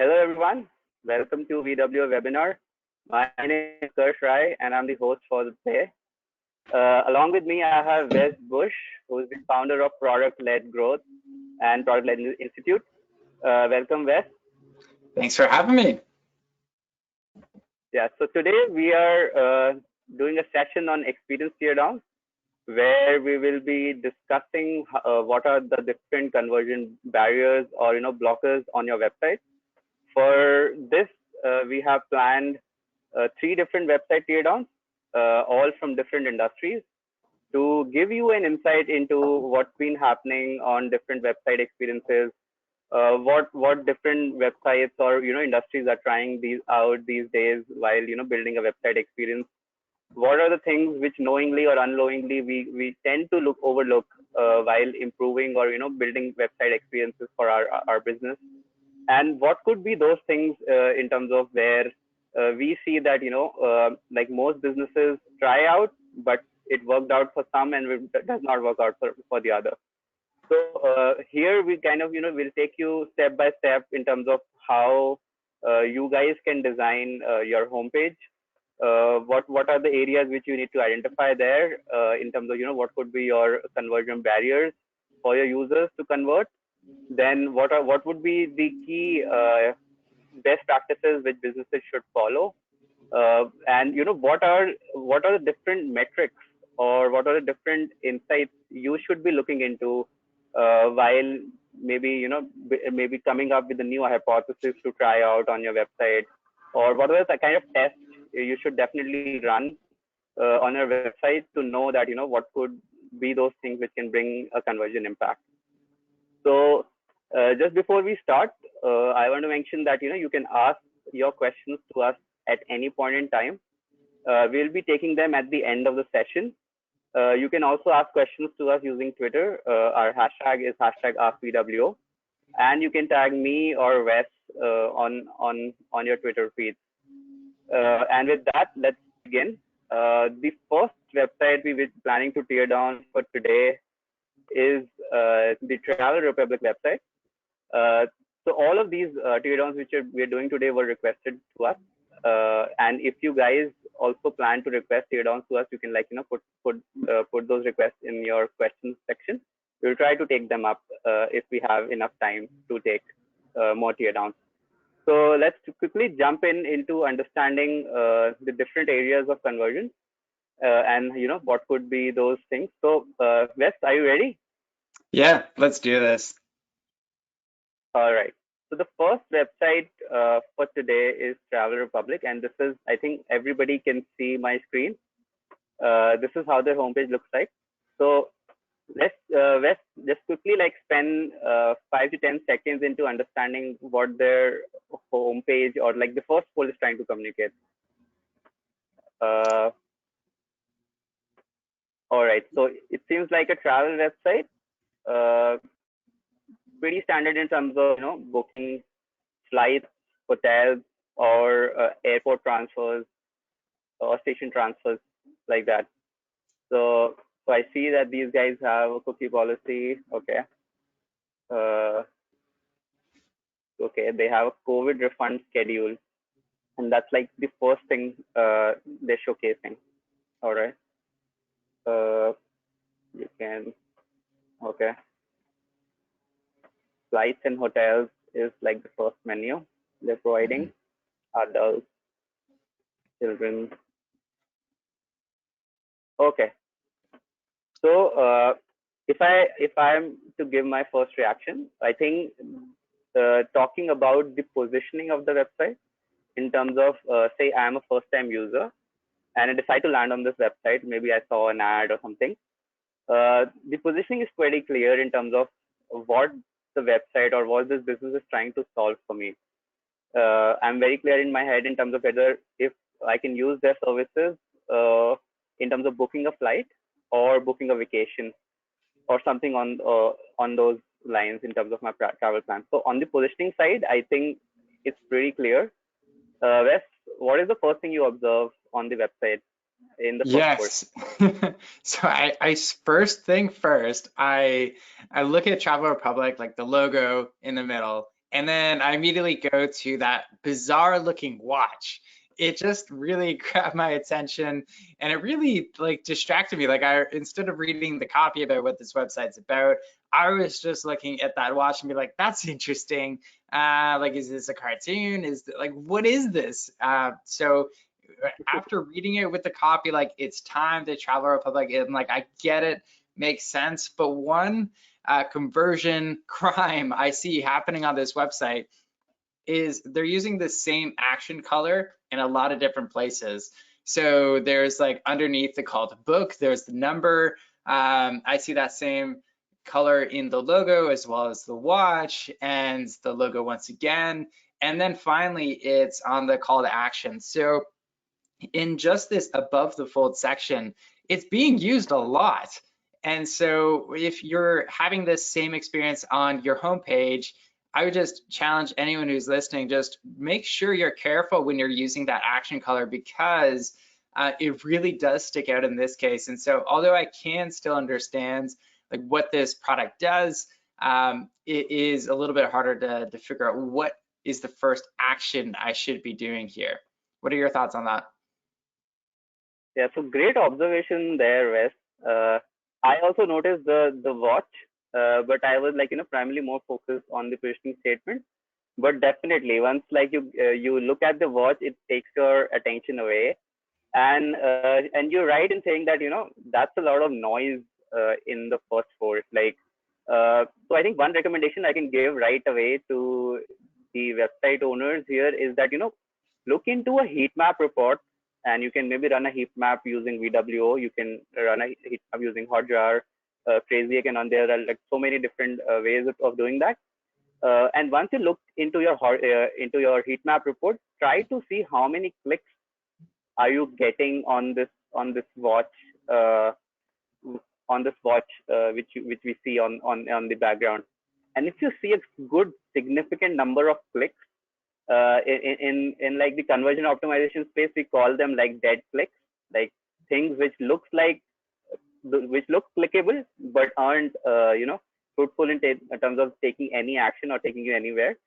Hello everyone, welcome to VW webinar. My name is Utkarsh Rai and I'm the host for the day. Along with me, I have Wes Bush, who is the founder of Product-Led Growth and Product-Led Institute. Welcome, Wes. Thanks for having me. Yeah, so today we are doing a session on experience teardown, where we will be discussing what are the different conversion barriers or blockers on your website. For this, we have planned 3 different website teardowns, all from different industries, to give you an insight into what's been happening on different website experiences, what different websites or industries are trying these out these days while building a website experience. What are the things which knowingly or unknowingly we tend to overlook while improving or building website experiences for our business, and what could be those things in terms of where we see that like most businesses try out, but it worked out for some and it does not work out for the other. So here we kind of we'll take you step by step in terms of how you guys can design your homepage. What are the areas which you need to identify there in terms of what could be your conversion barriers for your users to convert. Then what would be the key best practices which businesses should follow, and what are the different metrics or what are the different insights you should be looking into while maybe maybe coming up with a new hypothesis to try out on your website, or what are the kind of tests you should definitely run on your website to know that what could be those things which can bring a conversion impact. So just before we start, I want to mention that you can ask your questions to us at any point in time. We'll be taking them at the end of the session. You can also ask questions to us using Twitter. Our hashtag is #AskVWO, and you can tag me or Wes on your Twitter feed. And with that, let's begin. The first website we were planning to tear down for today is the Travel Republic website. So all of these teardowns which we are doing today were requested to us, and if you guys also plan to request teardowns to us, you can put those requests in your questions section. We'll try to take them up if we have enough time to take more teardowns. So let's quickly jump into understanding the different areas of conversion and what could be those things. So Wes, are you ready? Yeah, let's do this. All right. So the first website for today is Travel Republic, and this is, I think everybody can see my screen. This is how their homepage looks like. So let's just quickly spend 5 to 10 seconds into understanding what their homepage or the first poll is trying to communicate. All right. So it seems like a travel website. Pretty standard in terms of booking flights, hotels, or airport transfers or station transfers like that. So I see that these guys have a cookie policy. Okay. Okay, they have a COVID refund schedule, and that's the first thing they're showcasing. All right. You can, okay. Flights and hotels is the first menu they're providing. Adults, children. Okay. So if I'm to give my first reaction, I think talking about the positioning of the website in terms of say I'm a first-time user and I decide to land on this website. Maybe I saw an ad or something. The positioning is pretty clear in terms of what the website or what this business is trying to solve for me. I'm very clear in my head in terms of whether if I can use their services in terms of booking a flight or booking a vacation or something on those lines in terms of my travel plan. So on the positioning side, I think it's pretty clear. Wes, what is the first thing you observe on the website in the first Yes. So I first thing first, I look at Travel Republic, the logo in the middle, and then I immediately go to that bizarre looking watch. It just really grabbed my attention, and it really like distracted me. Like I, instead of reading the copy about what this website's about, I was just looking at that watch and be like, that's interesting. Like, is this a cartoon? Like, what is this? So after reading it with the copy, like it's time to travel Republic, and like I get it, makes sense. But one conversion crime I see happening on this website is they're using the same action color in a lot of different places. So there's like underneath the call to book, there's the number. I see that same color in the logo as well as the watch and the logo once again. And then finally, it's on the call to action. So in just this above the fold section, it's being used a lot. And so if you're having this same experience on your homepage, I would just challenge anyone who's listening, just make sure you're careful when you're using that action color, because it really does stick out in this case. And so although I can still understand like what this product does, it is a little bit harder to figure out what is the first action I should be doing here. What are your thoughts on that? Yeah, so great observation there, Wes. I also noticed the watch, but I was like primarily more focused on the positioning statement. But definitely, once like you look at the watch, it takes your attention away, and you're right in saying that that's a lot of noise in the first force. Like, so I think one recommendation I can give right away to the website owners here is that look into a heat map report, and you can maybe run a heat map using VWO. You can run a heat map using Hotjar, Crazy Again. On there are like so many different ways of doing that. And once you look into your heat map report, try to see how many clicks are you getting on this watch, uh, which we see on the background. And if you see a good significant number of clicks, in like the conversion optimization space, we call them like dead clicks, like things which look clickable but aren't fruitful in terms of taking any action or taking you anywhere.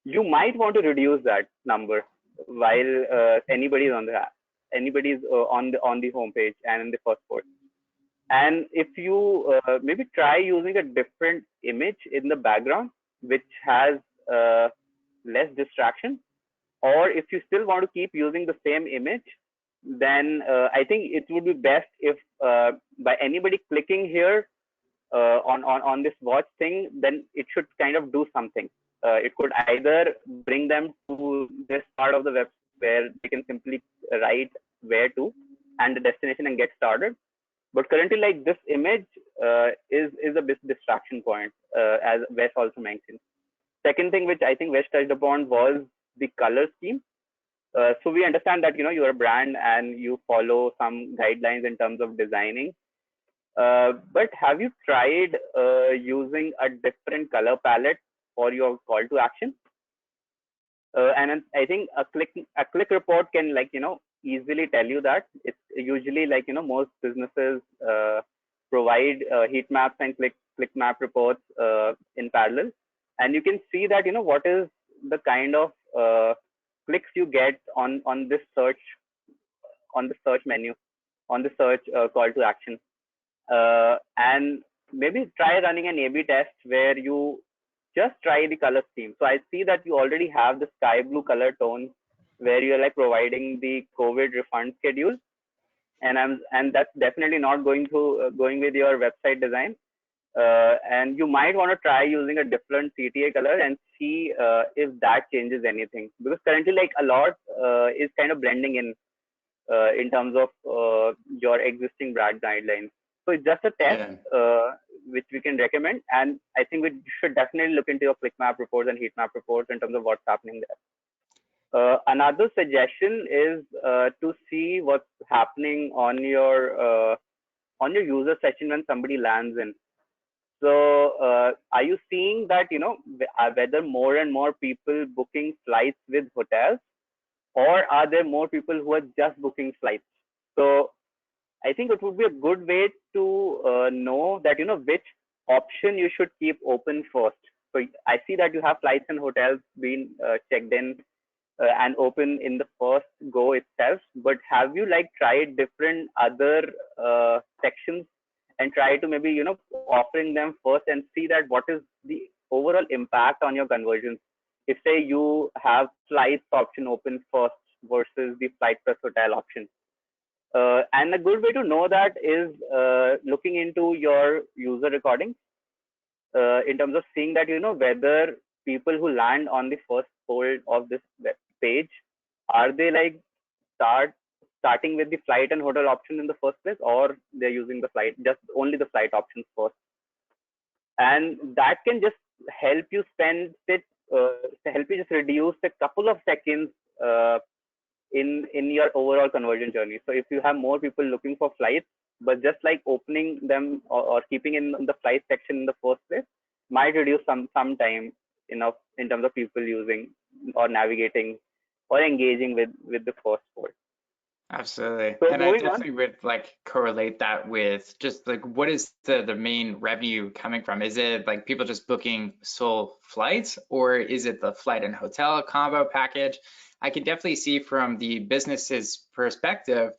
You might want to reduce that number while anybody's on the homepage and in the first post. And if you maybe try using a different image in the background which has less distraction, or if you still want to keep using the same image, then I think it would be best if by anybody clicking here on this watch thing, then it should kind of do something. It could either bring them to this part of the website where they can simply write where to and the destination and get started. But currently, like this image is a bit distraction point, as Wes also mentioned. Second thing which I think Wes touched upon was the color scheme. So we understand that you're a brand and you follow some guidelines in terms of designing. But have you tried using a different color palette for your call to action? And I think a click report can easily tell you that. It's usually like most businesses provide heat maps and click map reports in parallel, and you can see that what is the kind of clicks you get on this search, on the search menu, on the search call to action. And maybe try running an A/B test where you just try the color scheme. So I see that you already have the sky blue color tone where you're like providing the COVID refund schedule, and that's definitely not going with your website design. And you might want to try using a different CTA color and see if that changes anything, because currently like a lot is kind of blending in terms of your existing brand guidelines. So it's just a test which we can recommend, and I think we should definitely look into your click map reports and heat map reports in terms of what's happening there. Another suggestion is to see what's happening on your user session when somebody lands in. So are you seeing that whether more and more people booking flights with hotels, or are there more people who are just booking flights? So I think it would be a good way to know that which option you should keep open first. So I see that you have flights and hotels being checked in and open in the first go itself. But have you like tried different other sections and try to maybe offering them first and see that what is the overall impact on your conversions? If say you have flights option open first versus the flight plus hotel option. And a good way to know that is looking into your user recordings in terms of seeing that whether people who land on the first fold of this web page are they like starting with the flight and hotel option in the first place, or they're using the flight just only the flight options first. And that can just help you help you just reduce a couple of seconds in your overall conversion journey. So if you have more people looking for flights, but just like opening them or keeping in the flight section in the first place might reduce some time enough in terms of people using or navigating or engaging with the first fold. Absolutely. So And I moving on. definitely would like correlate that with just like what is the main revenue coming from? Is it like people just booking sole flights, or is it the flight and hotel combo package? I can definitely see from the business's perspective,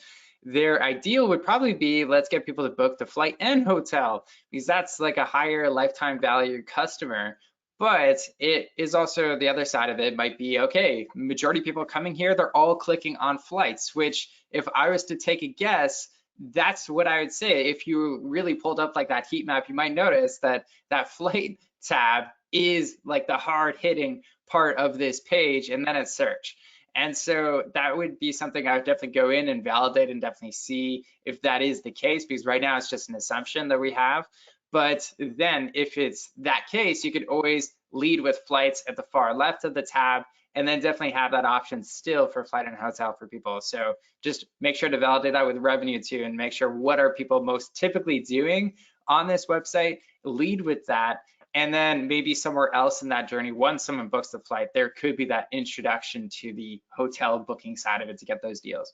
their ideal would probably be let's get people to book the flight and hotel because that's like a higher lifetime value customer. But it is also the other side of it might be, okay, majority of people coming here, they're all clicking on flights, which if I was to take a guess, that's what I would say. If you really pulled up like that heat map, you might notice that that flight tab is like the hard hitting part of this page, and then it's search. And so that would be something I would definitely go in and validate and definitely see if that is the case, because right now it's just an assumption that we have. But then if it's that case, you could always lead with flights at the far left of the tab, and then definitely have that option still for flight and hotel for people. So just make sure to validate that with revenue too, and make sure what are people most typically doing on this website, lead with that. And then maybe somewhere else in that journey, once someone books the flight, there could be that introduction to the hotel booking side of it to get those deals.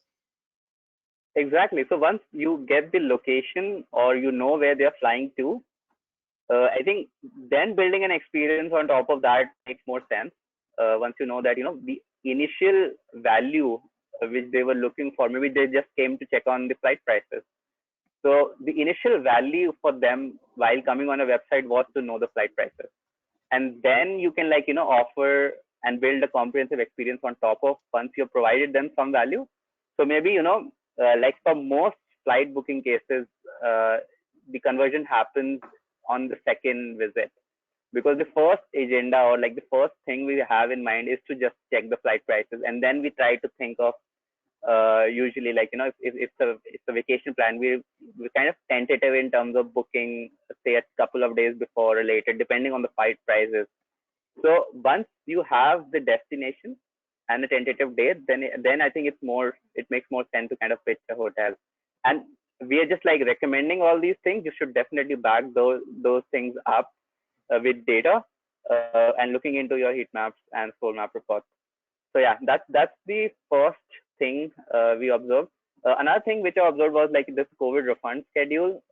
Exactly. So once you get the location or where they're flying to, I think then building an experience on top of that makes more sense. Once you know that the initial value which they were looking for, maybe they just came to check on the flight prices. So the initial value for them while coming on a website was to know the flight prices, and then you can offer and build a comprehensive experience on top of once you've provided them some value. So maybe like for most flight booking cases, the conversion happens on the second visit, because the first agenda or like the first thing we have in mind is to just check the flight prices, and then we try to think of usually like if it's a vacation plan, we're kind of tentative in terms of booking, say a couple of days before or later depending on the flight prices. So once you have the destination and the tentative date, then I think it makes more sense to kind of pitch a hotel. And we are just like recommending all these things. You should definitely back those things up with data and looking into your heat maps and soul map reports. So yeah, that's the first thing we observed. Another thing which I observed was like this COVID refund schedule.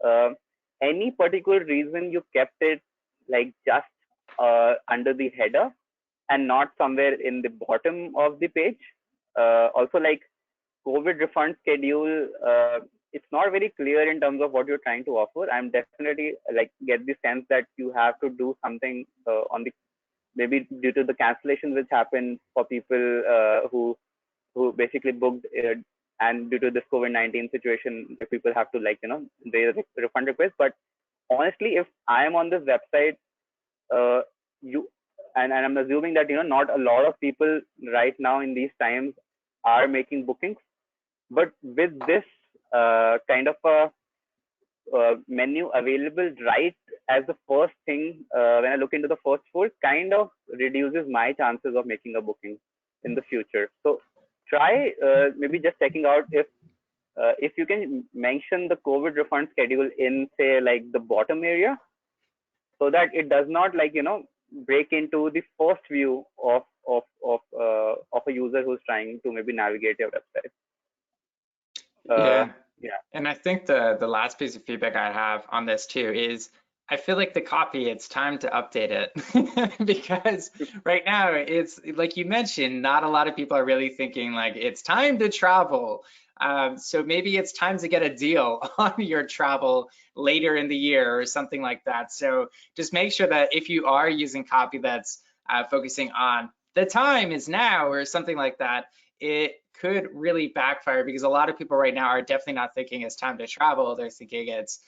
Any particular reason you kept it like just under the header and not somewhere in the bottom of the page? Also, like COVID refund schedule, it's not very clear in terms of what you're trying to offer. I'm definitely like get the sense that you have to do something on the maybe due to the cancellations which happened for people who basically booked and due to this COVID-19 situation, people have to like raise refund request. But honestly, if I am on this website, you and I'm assuming that not a lot of people right now in these times are making bookings, but with this kind of a menu available right as the first thing when I look into the first fold, kind of reduces my chances of making a booking in the future. So try maybe just checking out if you can mention the COVID refund schedule in say like the bottom area, so that it does not like break into the first view of a user who's trying to maybe navigate your website. Yeah. Yeah. And I think the last piece of feedback I have on this too is I feel like the copy, it's time to update it because right now it's like you mentioned, not a lot of people are really thinking like it's time to travel. So maybe it's time to get a deal on your travel later in the year or something like that. So just make sure that if you are using copy that's focusing on the time is now or something like that, it could really backfire because a lot of people right now are definitely not thinking it's time to travel. They're thinking it's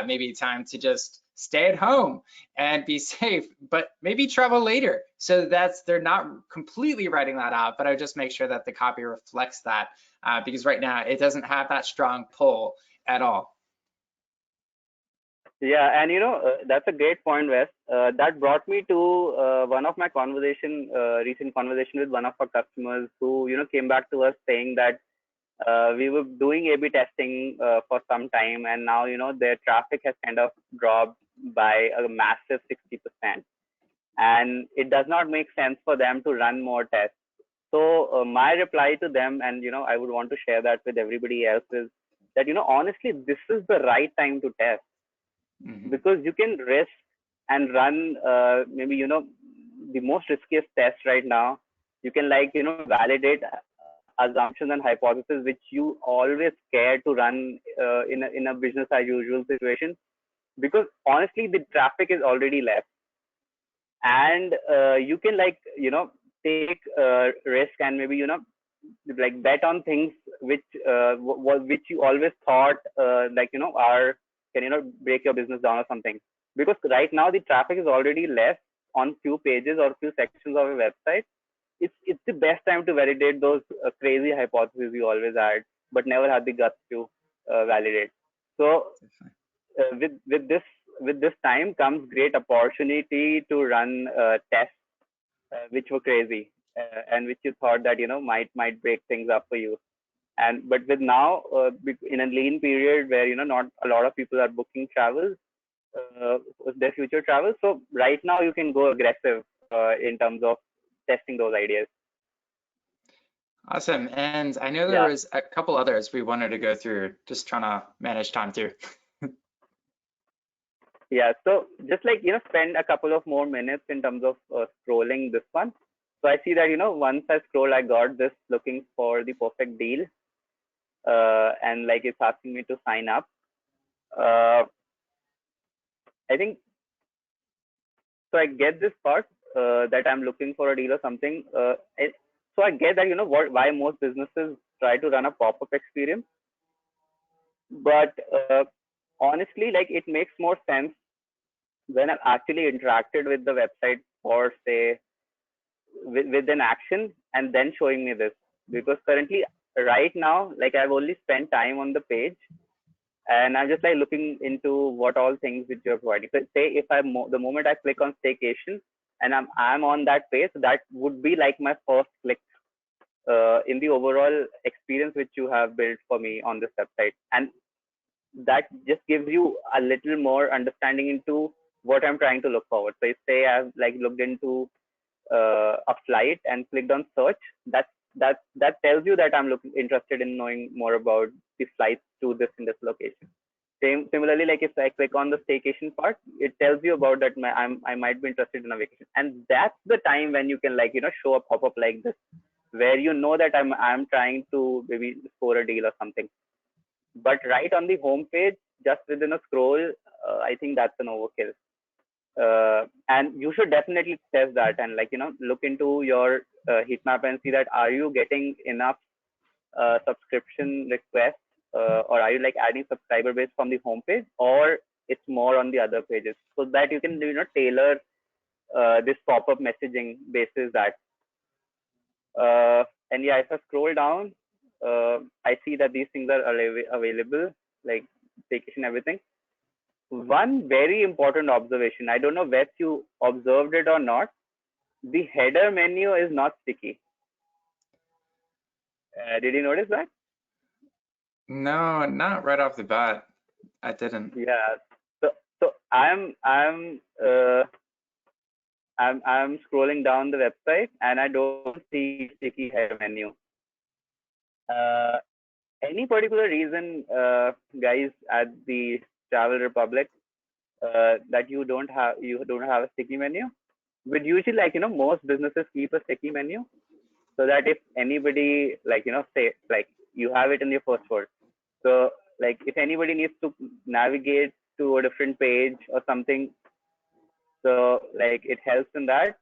maybe time to just stay at home and be safe, but maybe travel later. So they're not completely writing that out, but I just make sure that the copy reflects that because right now it doesn't have that strong pull at all. Yeah, and that's a great point, Wes. That brought me to one of my recent conversation with one of our customers who came back to us saying that we were doing A/B testing for some time, and now their traffic has kind of dropped by a massive 60%, and it does not make sense for them to run more tests. So my reply to them, and I would want to share that with everybody else, is that honestly, this is the right time to test Mhm. because you can risk and run maybe the most riskiest test right now. You can validate assumptions and hypotheses which you always care to run in a business as usual situation, because honestly the traffic is already left, and you can take risk and maybe like bet on things which which you always thought are can break your business down or something, because right now the traffic is already less on few pages or few sections of a website. It's the best time to validate those crazy hypotheses you always had but never had the guts to validate. So with this time comes great opportunity to run tests which were crazy and which you thought that might break things up for you. And but with now in a lean period where not a lot of people are booking travels, their future travels, so right now you can go aggressive in terms of testing those ideas. Awesome. And I know there Yeah, was a couple others we wanted to go through, just trying to manage time too. yeah. So just spend a couple of more minutes in terms of scrolling this one. So I see that once I scroll, I got this looking for the perfect deal, and like it's asking me to sign up. Uh, I think so. I get this part that I'm looking for a deal or something. So I get that why most businesses try to run a pop-up experience, but honestly, like it makes more sense when I've actually interacted with the website for say with an action and then showing me this, because currently right now like I've only spent time on the page and I'm just like looking into what all things which you're providing. So say if the moment I click on staycation and I'm on that page, that would be like my first click in the overall experience which you have built for me on this website, and that just gives you a little more understanding into what I'm trying to look forward. So if say I've like looked into a flight and clicked on search, that tells you that I'm looking interested in knowing more about the flights to this in this location. Similarly, like if I click on the staycation part, it tells you about that I might be interested in a vacation, and that's the time when you can show a pop up like this, where that I'm trying to maybe score a deal or something. But right on the home page, just within a scroll, I think that's an overkill. And you should definitely test that and look into your heat map and see that are you getting enough subscription requests, or are you like adding subscriber base from the homepage, or it's more on the other pages, so that you can tailor this pop-up messaging basis that. And yeah, if I scroll down, I see that these things are available, like vacation, everything. One very important observation, I don't know if you observed it or not, the header menu is not sticky. Did you notice that? No, not right off the bat. I didn't. Yeah. So I'm scrolling down the website and I don't see sticky header menu. Uh, any particular reason, guys, at the Travel Republic? that you don't have a sticky menu. But usually, like, most businesses keep a sticky menu so that if anybody, like, say, like, you have it in your first word. So, like, if anybody needs to navigate to a different page or something, so like it helps in that.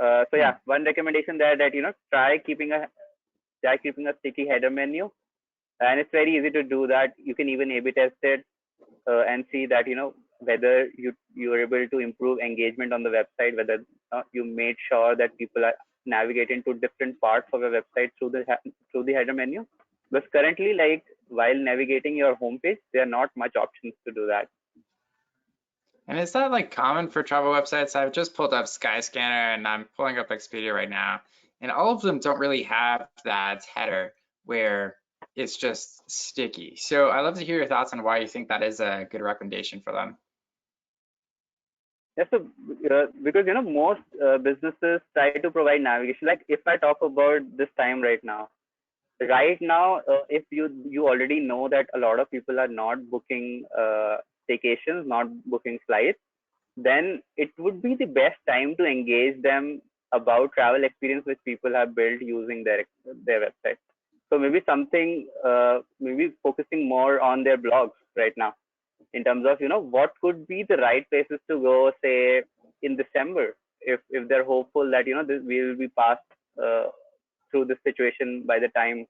So Hmm. yeah, one recommendation there, that try keeping a sticky header menu, and it's very easy to do that. You can even A/B test it, and see that, whether you're able to improve engagement on the website, whether you made sure that people are navigating to different parts of your website through the header menu. Because currently, like, while navigating your homepage, there are not much options to do that. And is that like common for travel websites? I've just pulled up Skyscanner and I'm pulling up Expedia right now, and all of them don't really have that header where it's just sticky. So I'd love to hear your thoughts on why you think that is a good recommendation for them. Yeah, so because most businesses try to provide navigation. Like, if I talk about this time right now, if you already know that a lot of people are not booking staycations, not booking flights, then it would be the best time to engage them about travel experience which people have built using their website. So maybe something, maybe focusing more on their blogs right now, in terms of, what could be the right places to go, say, in December, if they're hopeful that, we will be past uh, through this situation by the time,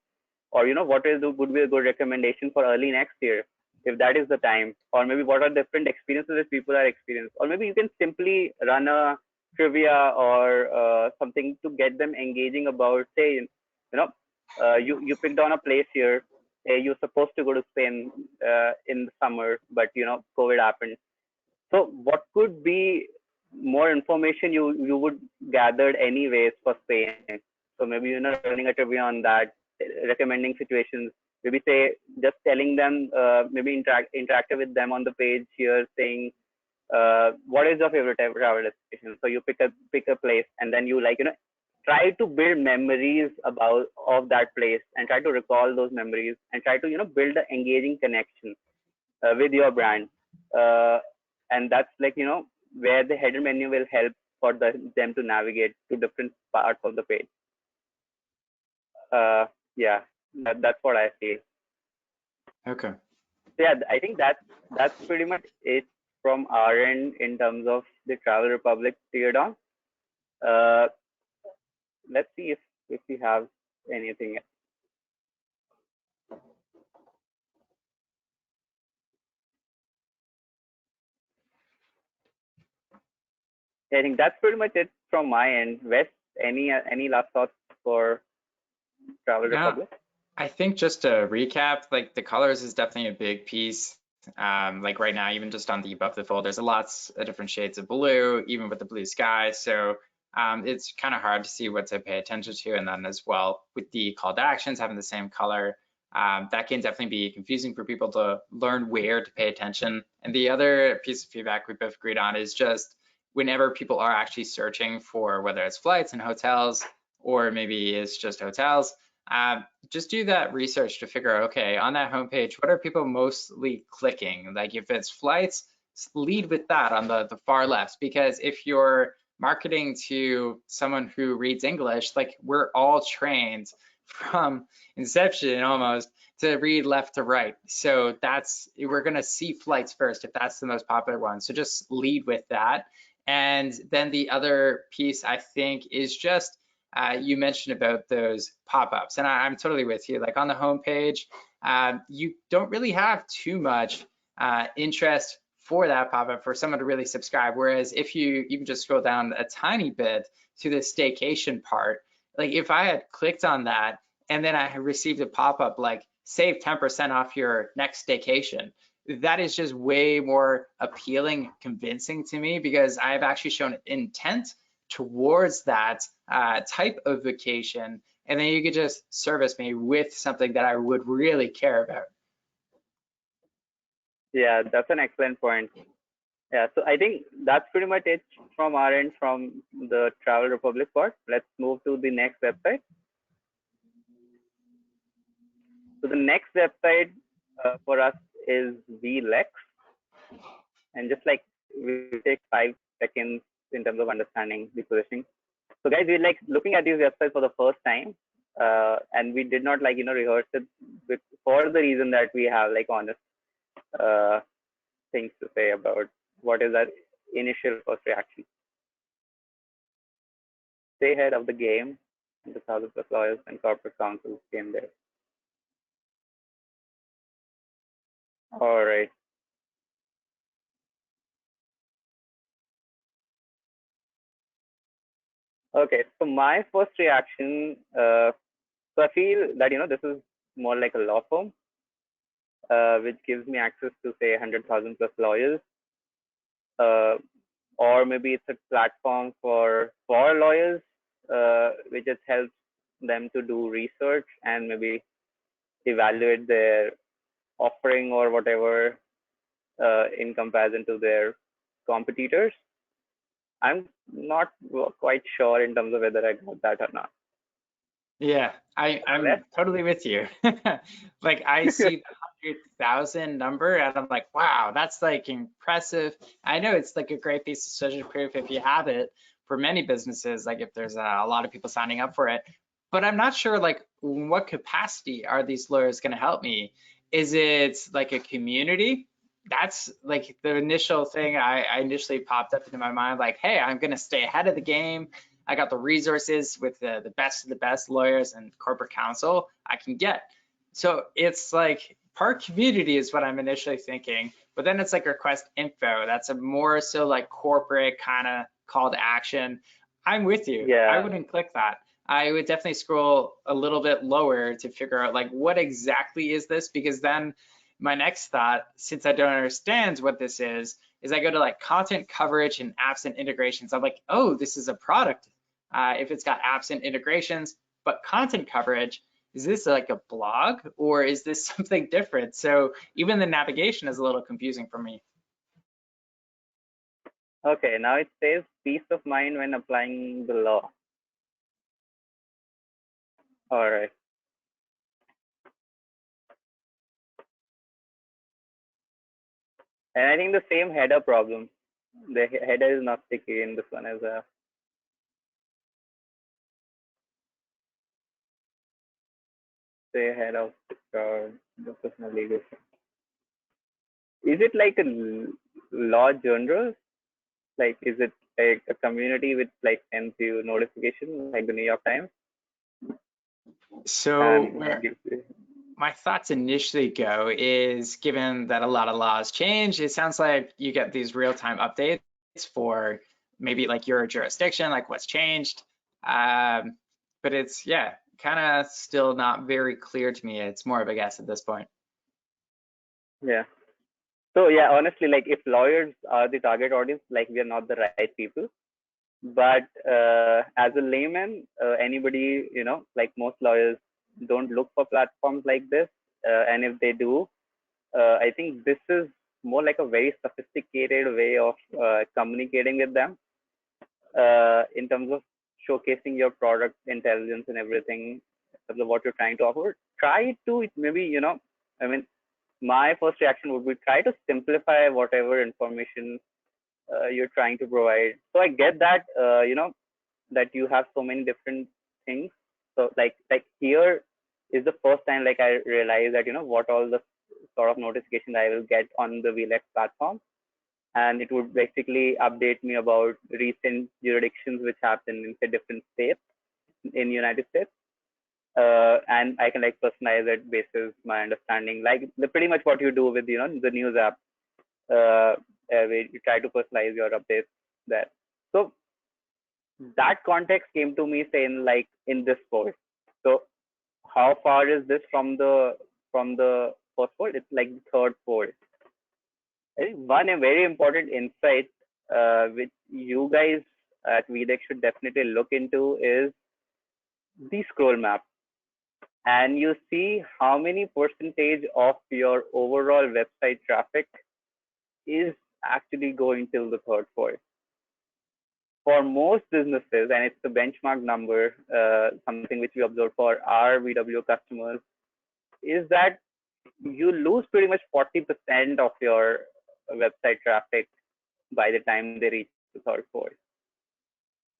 or what would be a good recommendation for early next year, if that is the time, or maybe what are different experiences that people are experiencing, or maybe you can simply run a trivia or something to get them engaging about, say, know you picked on a place here. Say you're supposed to go to Spain in the summer, but COVID happened. So what could be more information you would gathered anyways for Spain? So maybe running a trivia on that, recommending situations. Maybe say just telling them, maybe interactive with them on the page here, saying what is your favorite travel destination. So you pick a place, and then you, like, try to build memories about of that place, and try to recall those memories, and try to build an engaging connection with your brand. uh, and that's, like, where the header menu will help for them to navigate to different parts of the page. uh, yeah, that's what I feel. Okay. So yeah, I think that's pretty much it from our end in terms of the Travel Republic teardown. uh, let's see if we have anything. I think that's pretty much it from my end. Wes, any last thoughts for Travel Yeah, Republic? I think just to recap, like the colors is definitely a big piece. Like right now, even just on the above the fold, there's lots of different shades of blue, even with the blue sky. So it's kind of hard to see what to pay attention to. And then as well, with the call to actions having the same color, that can definitely be confusing for people to learn where to pay attention. And the other piece of feedback we both agreed on is just whenever people are actually searching for whether it's flights and hotels, or maybe it's just hotels, just do that research to figure out, okay, on that homepage, what are people mostly clicking? Like if it's flights, lead with that on the far left, because if you're marketing to someone who reads English, like we're all trained from inception almost to read left to right. So we're gonna see flights first if that's the most popular one. So just lead with that. And then the other piece I think is just you mentioned about those pop-ups, and I'm totally with you. Like on the homepage, you don't really have too much interest for that pop-up for someone to really subscribe. Whereas if you even just scroll down a tiny bit to the staycation part, like if I had clicked on that and then I had received a pop-up like save 10% off your next staycation, that is just way more appealing, convincing to me, because I've actually shown intent towards that type of vacation, and then you could just service me with something that I would really care about. Yeah, that's an excellent point. Yeah, so I think that's pretty much it from our end from the Travel Republic part. Let's move to the next website. So the next website for us is VLEX. and just like we take 5 seconds in terms of understanding the positioning. So guys, we're like looking at these websites for the first time, and we did not like rehearse it for the reason that we have like honest uh, things to say about what is our initial first reaction. Stay ahead of the game. The 1,000+ lawyers and corporate counsels came there. All right. Okay. So my first reaction, so I feel that this is more like a law firm, which gives me access to say 100,000+ lawyers, uh, or maybe it's a platform for lawyers, which just helps them to do research and maybe evaluate their offering or whatever in comparison to their competitors. I'm not quite sure in terms of whether I got that or not. Yeah, I'm totally with you. Like I see the 100,000 number and I'm like, wow, that's like impressive. I know it's like a great piece of social proof if you have it for many businesses, like if there's a lot of people signing up for it. But I'm not sure like what capacity are these lawyers going to help me? Is it like a community? That's like the initial thing I initially popped up into my mind, like, hey, I'm going to stay ahead of the game. I got the resources with the best of the best lawyers and corporate counsel I can get. So it's like part community is what I'm initially thinking, but then it's like request info. That's a more so like corporate kind of call to action. I'm with you. I Yeah. wouldn't click that. I would definitely scroll a little bit lower to figure out like what exactly is this, because then my next thought, since I don't understand what this is I go to like content coverage and apps and integrations. I'm like, oh, this is a product. If it's got apps and integrations, but content coverage, is this like a blog or is this something different? So even the navigation is a little confusing for me. Okay. Now it says peace of mind when applying the law. All right. And I think the same header problem. The header is not sticky in this one as well. Say head of the personal legal. Is it like a law journal? Like, is it a community which like sends you notification like the New York Times So and where gives you? my thoughts initially go is, given that a lot of laws change, it sounds like you get these real-time updates for maybe like your jurisdiction, like what's changed. Um, but it's, yeah, kind of still not very clear to me. It's more of a guess at this point. Yeah. So yeah, honestly, like if lawyers are the target audience, like we are not the right people. But as a layman, anybody, like most lawyers don't look for platforms like this. And if they do, I think this is more like a very sophisticated way of communicating with them in terms of showcasing your product intelligence and everything in terms of what you're trying to offer. Try to maybe, I mean, my first reaction would be try to simplify whatever information you're trying to provide. So I get that, that you have so many different things. So like here is the first time like I realized that what all the sort of notifications I will get on the VLX platform, and it would basically update me about recent jurisdictions which happened in say different states in United States. And I can like personalize it basis my understanding, like pretty much what you do with the news app, where you try to personalize your updates there. So that context came to me saying like in this post. So how far is this from the first fold? It's like the third fold. I think one a very important insight which you guys at VDEX should definitely look into is the scroll map, and you see how many percentage of your overall website traffic is actually going till the third fold. For most businesses, and it's the benchmark number, something which we observe for our VW customers, is that you lose pretty much 40% of your website traffic by the time they reach the third fold.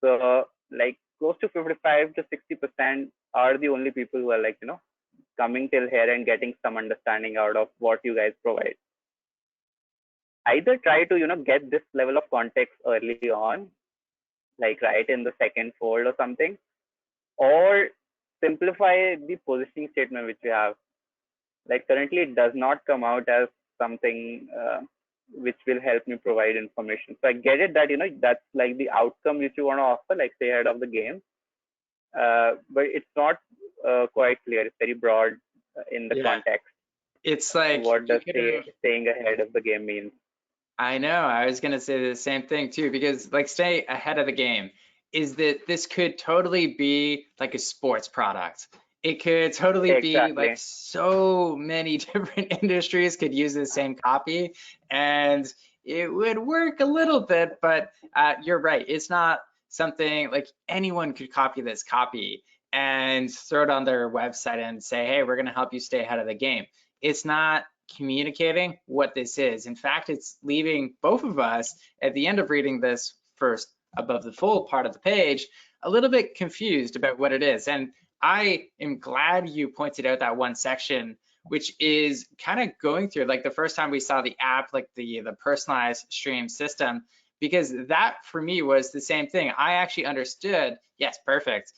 So like close to 55 to 60% are the only people who are like, coming till here and getting some understanding out of what you guys provide. Either try to, get this level of context early on, like right in the second fold or something, or simplify the positioning statement which we have. Like currently it does not come out as something which will help me provide information. So I get it that, that's like the outcome which you want to offer, like stay ahead of the game. But it's not quite clear. It's very broad in the Yeah, context. it's like What you does could have. staying ahead of the game mean? I know. I was gonna say the same thing too, because like stay ahead of the game is that this could totally be like a sports product. It could totally be like Exactly. so many different industries could use the same copy, and it would work a little bit, but you're right. It's not something like anyone could copy this copy and throw it on their website and say, hey, we're gonna help you stay ahead of the game. It's not communicating what this is. In fact, it's leaving both of us at the end of reading this first above the full part of the page a little bit confused about what it is. And I am glad you pointed out that one section, which is kind of going through like the first time we saw the app, like the personalized stream system, because that for me was the same thing. I actually understood, yes, perfect,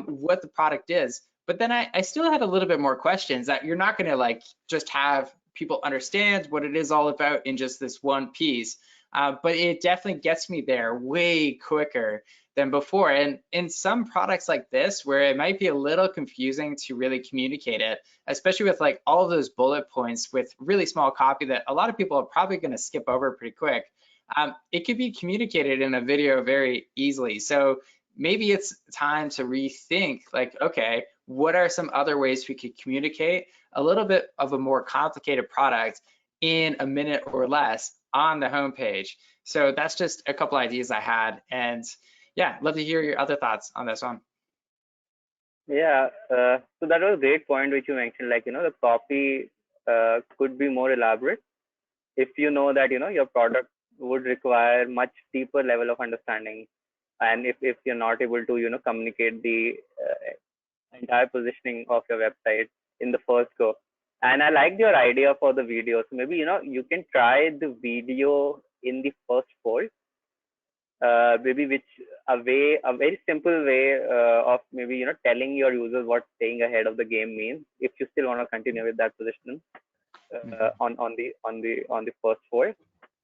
what the product is. But then I still had a little bit more questions that you're not going to like just have people understand what it is all about in just this one piece. But it definitely gets me there way quicker than before. And in some products like this, where it might be a little confusing to really communicate it, especially with like all of those bullet points with really small copy that a lot of people are probably going to skip over pretty quick, it could be communicated in a video very easily. So maybe it's time to rethink like, okay, what are some other ways we could communicate a little bit of a more complicated product in a minute or less on the homepage? So that's just a couple ideas I had. And yeah, love to hear your other thoughts on this one. Yeah. So that was a great point which you mentioned. Like, the copy could be more elaborate if you know that, your product would require much deeper level of understanding. And if you're not able to, communicate the entire positioning of your website in the first go. And I liked your idea for the video. So maybe, you can try the video in the first fold. Maybe a very simple way of maybe, telling your users what staying ahead of the game means, if you still want to continue with that position on the first fold.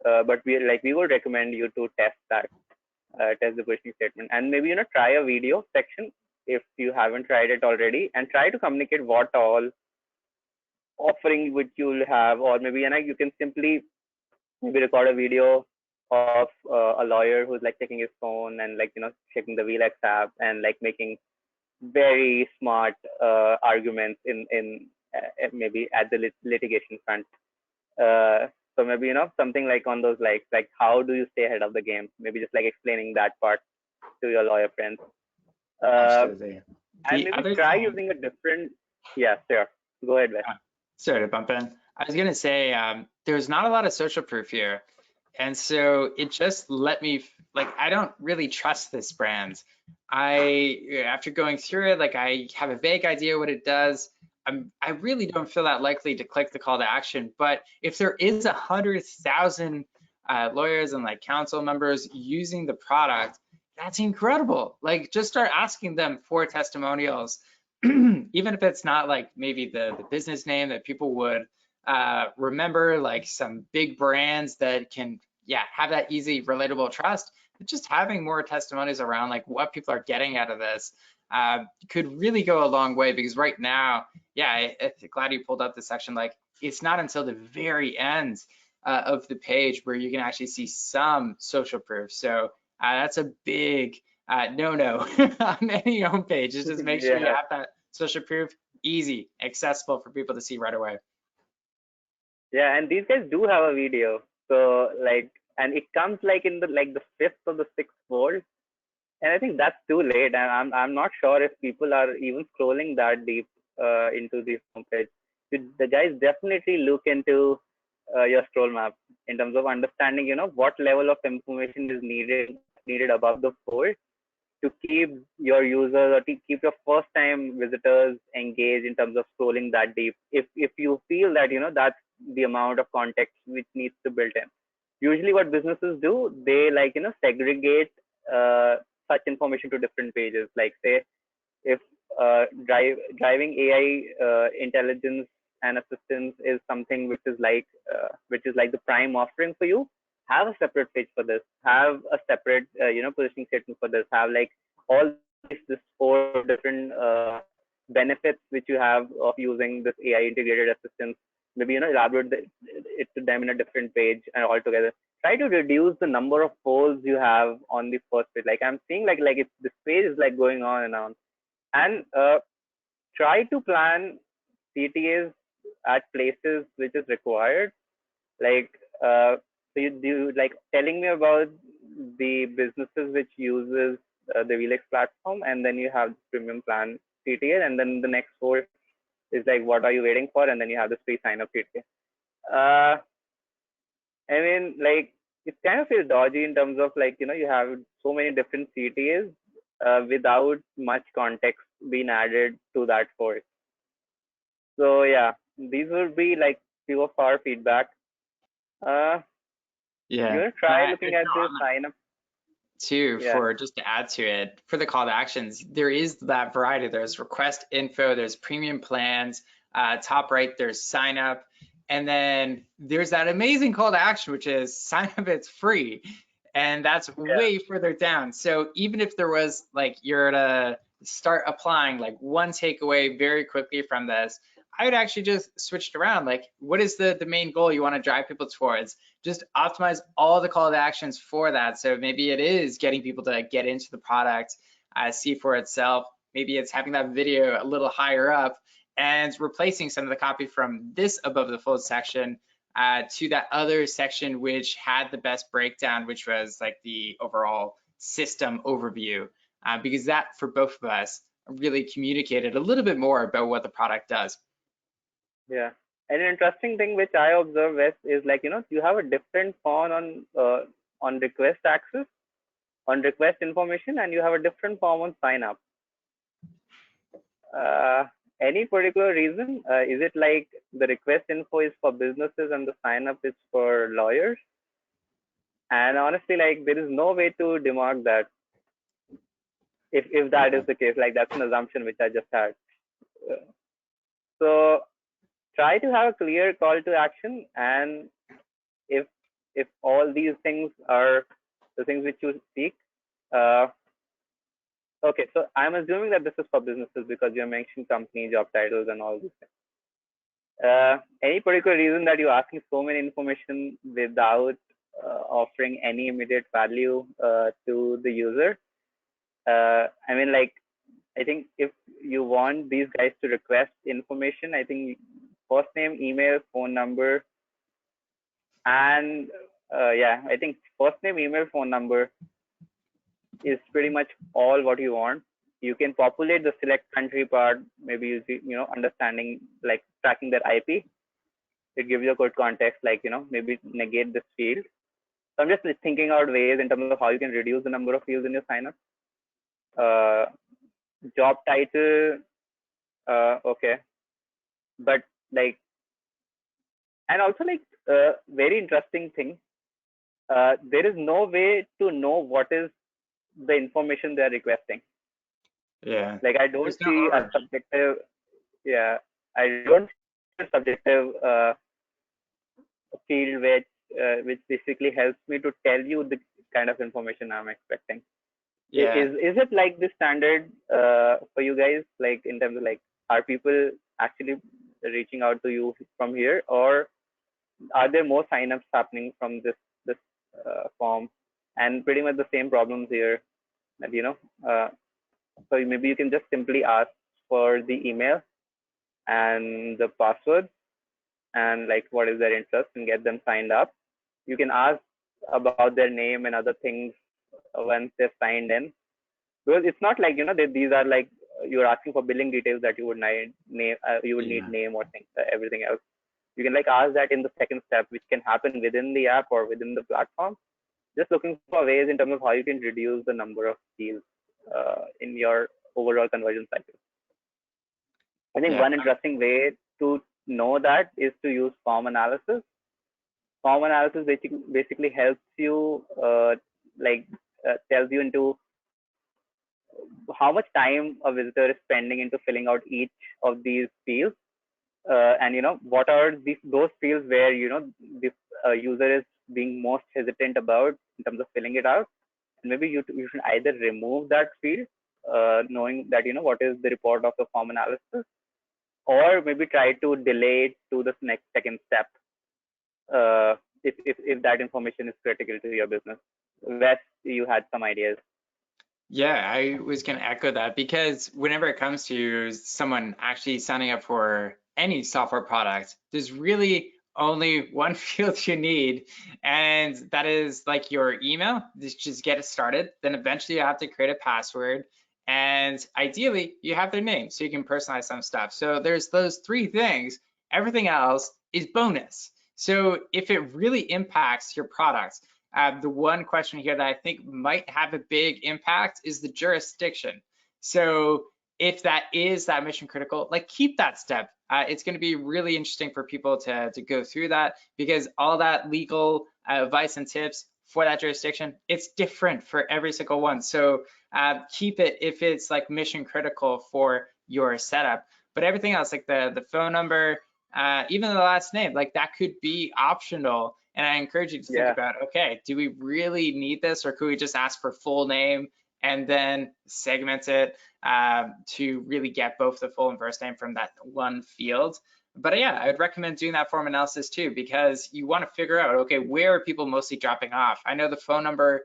But we would recommend you to test test the positioning statement, and maybe, try a video section if you haven't tried it already, and try to communicate what all offering which you'll have. Or maybe, you can simply maybe record a video of a lawyer who's like checking his phone and like, checking the VLX app and like making very smart arguments in maybe at the litigation front. So maybe, something like on those like how do you stay ahead of the game? Maybe just like explaining that part to your lawyer friends. Uh, Absolutely. and The maybe other try thing, using a different. Yeah, sure. Go ahead, Wes. sorry to bump in. I was gonna say there's not a lot of social proof here, and so it just let me like I don't really trust this brand. After going through it, like I have a vague idea what it does. I really don't feel that likely to click the call to action. But if there is 100,000 lawyers and like council members using the product, that's incredible. Like just start asking them for testimonials, even if it's not like maybe the business name that people would remember, like some big brands that can, yeah, have that easy, relatable trust. But just having more testimonies around like what people are getting out of this could really go a long way, because right now, yeah, I'm glad you pulled up the section. Like it's not until the very end of the page where you can actually see some social proof. So that's a big no-no on any homepage. Is just make sure you Yeah. have that social proof easy, accessible for people to see right away. Yeah, and these guys do have a video. So like, and it comes like in the fifth or the sixth fold, and I think that's too late. And I'm not sure if people are even scrolling that deep into the homepage. The guys definitely look into your scroll map in terms of understanding, what level of information is needed above the fold to keep your users or to keep your first time visitors engaged in terms of scrolling that deep. If you feel that, that's the amount of context which needs to build in. Usually what businesses do, they like, segregate such information to different pages. Like say if driving AI intelligence and assistance is something which is like the prime offering for you, have a separate page for this. Have a separate positioning statement for this. Have like all this four different benefits which you have of using this AI integrated assistance. Maybe elaborate it to them in a different page and altogether. Try to reduce the number of polls you have on the first page. Like I'm seeing like it's this page is like going on and on, and try to plan CTAs at places which is required. Like so you like telling me about the businesses which uses the Relix platform, and then you have the premium plan CTA, and then the next four is like what are you waiting for, and then you have the free sign up CTA. I mean, like it kind of feels dodgy in terms of like you have so many different CTAs without much context being added to that for it. So yeah, these would be like few of our feedback. Yeah. You want to try looking at this sign up too, yeah. for just to add to it, for the call to actions, there is that variety. There's request info, there's premium plans, top right, there's sign up, and then there's that amazing call to action, which is sign up, it's free. And that's way further down. So even if there was like, you're to start applying like one takeaway very quickly from this, I would actually just switch it around. Like, what is the main goal you want to drive people towards? Just optimize all the call to actions for that. So maybe it is getting people to get into the product, see for itself. Maybe it's having that video a little higher up and replacing some of the copy from this above the fold section to that other section which had the best breakdown, which was like the overall system overview, because that for both of us really communicated a little bit more about what the product does. Yeah. And an interesting thing which I observe, Wes, is like, you have a different form on request access, on request information, and you have a different form on sign up. Any particular reason? Is it like the request info is for businesses and the sign up is for lawyers? And honestly, like there is no way to demark that. If that is the case, like that's an assumption which I just had. So try to have a clear call to action, and if all these things are the things which you seek, okay, so I'm assuming that this is for businesses because you mentioned company, job titles, and all these things. Any particular reason that you're asking so many information without offering any immediate value to the user? I mean, like, I think if you want these guys to request information, I think first name, email, phone number, and yeah, I think first name, email, phone number is pretty much all what you want. You can populate the select country part, maybe using, understanding, like tracking their IP. It gives you a good context, like, maybe negate this field. So I'm just thinking out ways in terms of how you can reduce the number of fields in your signup. Job title, okay. But like, and also like, very interesting thing, there is no way to know what is the information they are requesting. Yeah. Like I don't see a subjective, yeah, I don't see a subjective field which basically helps me to tell you the kind of information I'm expecting. Yeah. Is it like the standard for you guys? Like in terms of like, are people actually reaching out to you from here, or are there more signups happening from this form? And pretty much the same problems here. That so maybe you can just simply ask for the email and the password and like what is their interest and get them signed up. You can ask about their name and other things once they're signed in, because it's not like these are like you're asking for billing details that you would need name, you would need name or things, everything else. You can like ask that in the second step, which can happen within the app or within the platform. Just looking for ways in terms of how you can reduce the number of fields in your overall conversion cycle. I think Yeah. one interesting way to know that is to use form analysis. Form analysis basically helps you like tells you into how much time a visitor is spending into filling out each of these fields, and what are those fields where this user is being most hesitant about in terms of filling it out, and maybe you should either remove that field, knowing that what is the report of the form analysis, or maybe try to delay it to the next second step, if that information is critical to your business. Wes, you had some ideas. Yeah, I was going to echo that because whenever it comes to someone actually signing up for any software product, there's really only one field you need, and that is like your email. Just get it started. Then eventually you have to create a password, and ideally you have their name so you can personalize some stuff. So there's those three things. Everything else is bonus. So if it really impacts your product, the one question here that I think might have a big impact is the jurisdiction. So if that is that mission critical, like keep that step. It's going to be really interesting for people to go through that, because all that legal advice and tips for that jurisdiction, it's different for every single one. So keep it if it's like mission critical for your setup. But everything else, like the phone number, even the last name, like that could be optional. And I encourage you to think about, okay, do we really need this, or could we just ask for full name and then segment it to really get both the full and first name from that one field? But yeah, I would recommend doing that form analysis too, because you want to figure out, okay, where are people mostly dropping off? I know the phone number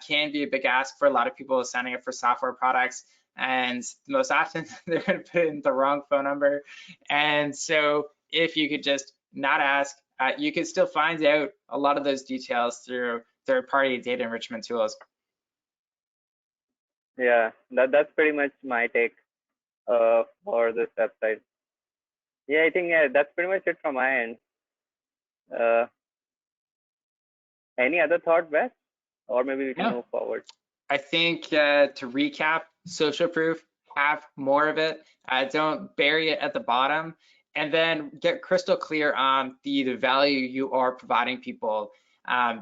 can be a big ask for a lot of people signing up for software products, and most often they're going to put in the wrong phone number. And so if you could just not ask, you can still find out a lot of those details through third-party data enrichment tools. Yeah, that's pretty much my take for this website. Yeah, I think that's pretty much it from my end. Uh, any other thought, Wes? Or maybe we can move forward. I think to recap, social proof, have more of it. Don't bury it at the bottom, and then get crystal clear on the value you are providing people.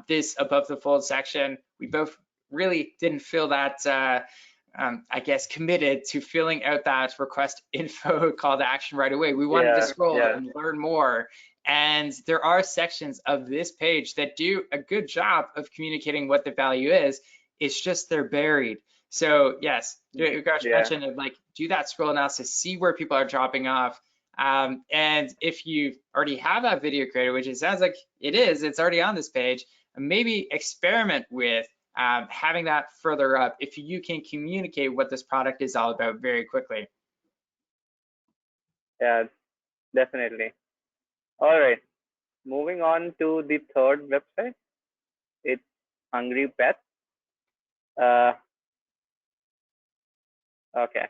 This above the fold section, we both really didn't feel that, I guess, committed to filling out that request info call to action right away. We wanted to scroll and learn more. And there are sections of this page that do a good job of communicating what the value is. It's just they're buried. So yes, Utkarsh mentioned, like, do that scroll analysis, see where people are dropping off. And if you already have that video created, which it sounds like it is, it's already on this page, maybe experiment with having that further up if you can communicate what this product is all about very quickly. Yeah, definitely. All right, moving on to the third website. It's Hungry Pets. Okay.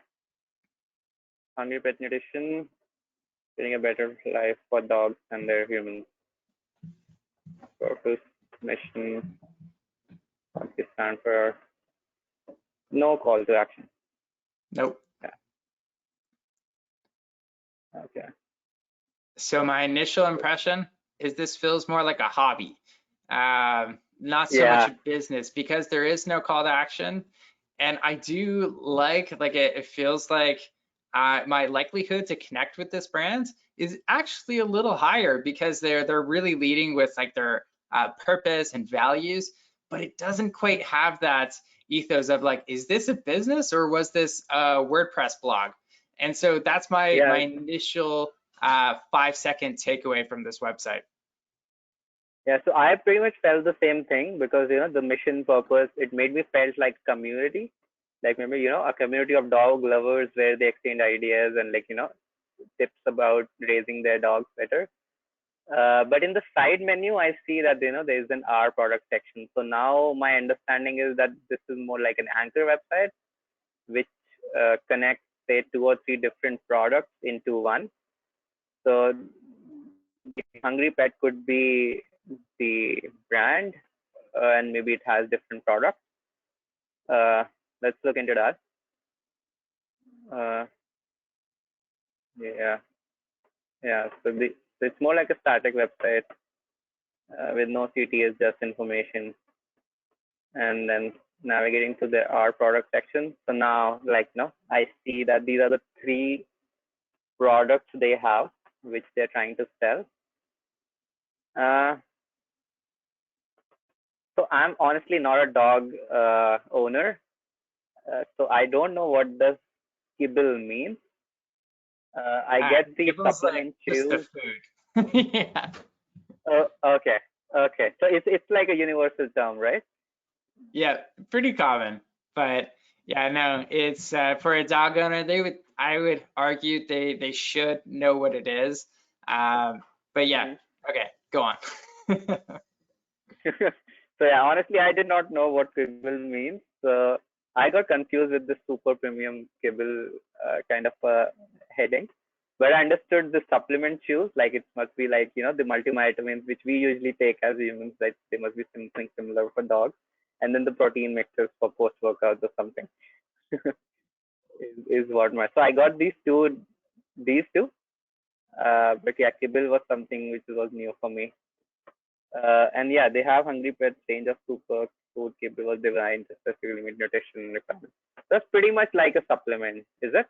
Hungry Pet Nutrition, getting a better life for dogs and their humans. Purpose, mission, what they stand for. No call to action. Nope. Yeah. Okay. So my initial impression is this feels more like a hobby, not so much a business, because there is no call to action. And I do like it feels like my likelihood to connect with this brand is actually a little higher, because they're really leading with like their purpose and values, but it doesn't quite have that ethos of like, is this a business or was this a WordPress blog? And so that's my initial 5-second takeaway from this website. Yeah, so I pretty much felt the same thing, because the mission purpose, it made me felt like community, like maybe a community of dog lovers where they exchange ideas and like tips about raising their dogs better. But in the side menu, I see that there is an our product section. So now my understanding is that this is more like an anchor website, which connects say 2 or 3 different products into one. So Hungry Pet could be the brand, and maybe it has different products. Let's look into that. Yeah, yeah. So it's more like a static website with no CTS, just information, and then navigating to our product section. So now, I see that these are the 3 products they have, which they're trying to sell. So I'm honestly not a dog owner, so I don't know what does kibble mean. I get the Kibble's like supplement just the chews. food. Yeah. Oh, okay, okay. So it's like a universal term, right? Yeah, pretty common. But yeah, no, it's for a dog owner, I would argue they should know what it is. But yeah, Hmm. okay, go on. So yeah, honestly, I did not know what kibble means. So I got confused with the super premium kibble kind of heading. But I understood the supplement chews, like it must be like, the multivitamins which we usually take as humans, like they must be something similar for dogs. And then the protein mixes for post workouts or something is what my. So I got these two. But yeah, kibble was something which was new for me. And yeah, they have Hungry Pets range of super food kibble was designed to specifically meet nutrition requirements. That's pretty much like a supplement, is it?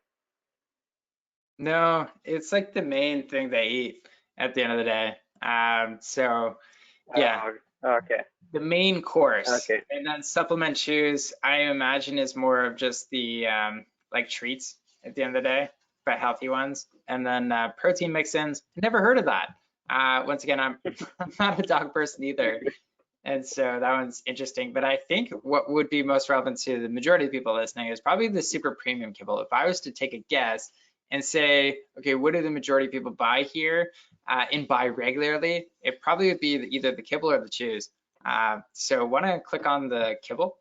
No, it's like the main thing they eat at the end of the day. So yeah, Uh, okay, the main course, okay. and then supplement chews, I imagine is more of just the like treats at the end of the day, but healthy ones. And then protein mix-ins, never heard of that. Once again, I'm not a dog person either, and so that one's interesting. But I think what would be most relevant to the majority of people listening is probably the super premium kibble. If I was to take a guess and say, okay, what do the majority of people buy here and buy regularly? It probably would be either the kibble or the chews. So want to click on the kibble?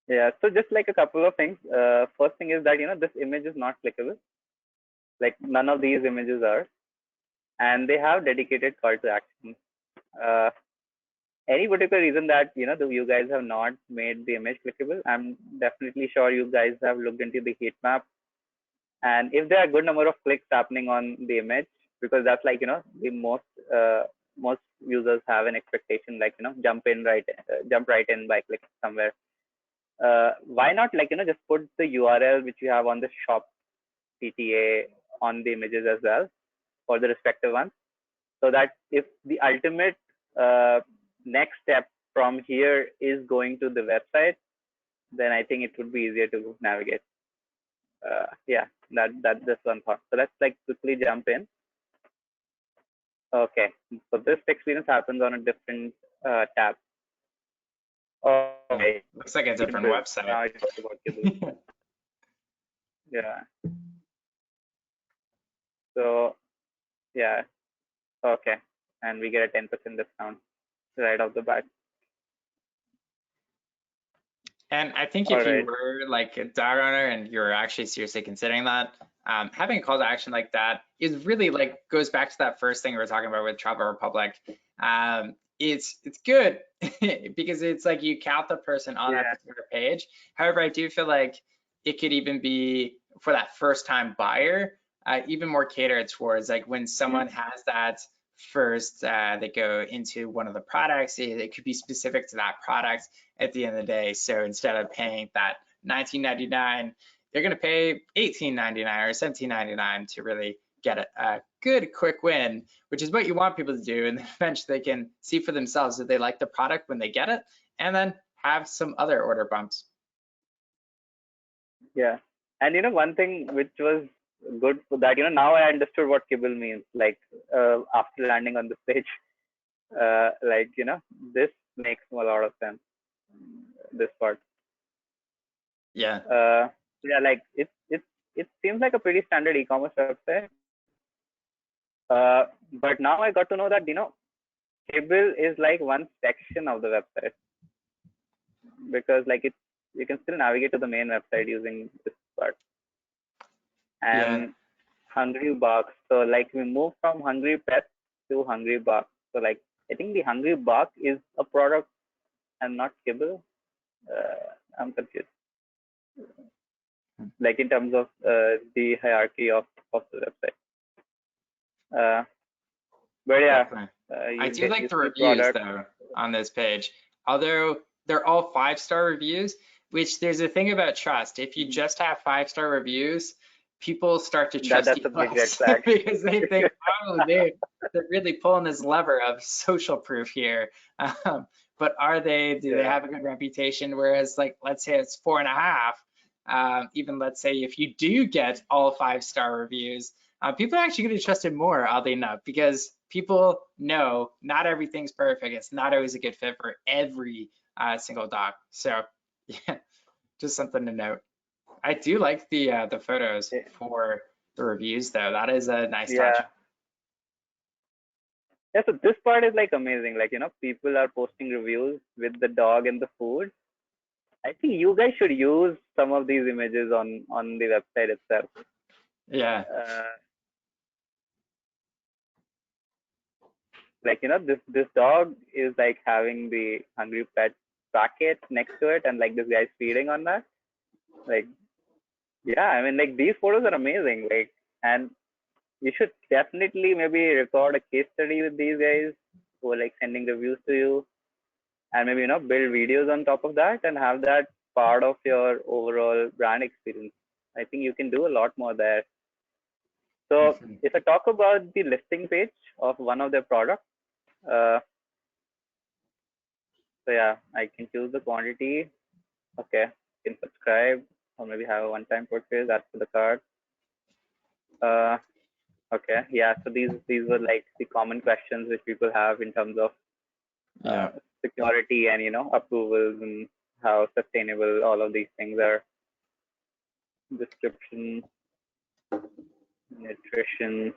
Yeah, so just like a couple of things. First thing is that, this image is not clickable. Like none of these images are. And they have dedicated call to action. Uh, any particular reason that, you guys have not made the image clickable? I'm definitely sure you guys have looked into the heat map. And if there are a good number of clicks happening on the image, because that's like, the most users have an expectation, like, jump right in by clicking somewhere. Why not, like, just put the URL which you have on the shop CTA on the images as well for the respective ones, so that if the ultimate uh, next step from here is going to the website, then I think it would be easier to navigate. Yeah, that's just one thought. So let's like quickly jump in. Okay, so this experience happens on a different tab. Okay, Looks like a different Kibble. website. Now I talk about Kibble. Yeah. So yeah, okay, and we get a 10% discount right off the bat. And I think All if you right. were like a dog owner and you're actually seriously considering that, having a call to action like that is really like goes back to that first thing we were talking about with Travel Republic. It's good because it's like you count the person on that Yeah. particular page. However, I do feel like it could even be for that first time buyer, even more catered towards like when someone has that first, they go into one of the products, it could be specific to that product at the end of the day. So instead of paying that $19.99, they're going to pay $18.99 or $17.99 to really get a good quick win, which is what you want people to do. And then eventually they can see for themselves if they like the product when they get it, and then have some other order bumps. Yeah. And one thing which was good for that, now I understood what kibble means, like after landing on the page. Like, this makes a lot of sense, this part. Yeah. Yeah, like it seems like a pretty standard e-commerce website. But now I got to know that, kibble is like one section of the website, because like you can still navigate to the main website using this part. Yeah. And Hungry Barks. So like we moved from Hungry Pets to Hungry Barks. So like I think the Hungry Bark is a product and not kibble. I'm confused. Like in terms of the hierarchy of the website. Uh, but yeah, Definitely. I you do get like you the see reviews product. though on this page. Although they're all 5-star reviews, which there's a thing about trust. If you just have 5-star reviews, people start to trust That's you a big red less flag. because they think, oh, they're really pulling this lever of social proof here. But are they? Do they Yeah. have a good reputation? Whereas, like, let's say it's 4.5. Even let's say if you do get all 5-star reviews, people are actually going to trust it more, oddly enough, because people know not everything's perfect. It's not always a good fit for every single dog. So yeah, just something to note. I do like the photos for the reviews though. That is a nice touch. Yeah. Yeah, so this part is like amazing. Like, people are posting reviews with the dog and the food. I think you guys should use some of these images on the website itself. Yeah. Uh, like, this dog is like having the Hungry Pet packet next to it, and like this guy's feeding on that. Like, yeah, I mean, like these photos are amazing. Like, and you should definitely maybe record a case study with these guys who are like sending reviews to you, and maybe build videos on top of that and have that part of your overall brand experience. I think you can do a lot more there. So Mhm. if I talk about the listing page of one of their products, uh, so yeah, I can choose the quantity. Okay, you can subscribe or maybe have a one-time purchase, add to the cart. uh, okay, yeah, so these were like the common questions which people have in terms of Yeah. security and approvals and how sustainable all of these things are. Description, nutrition,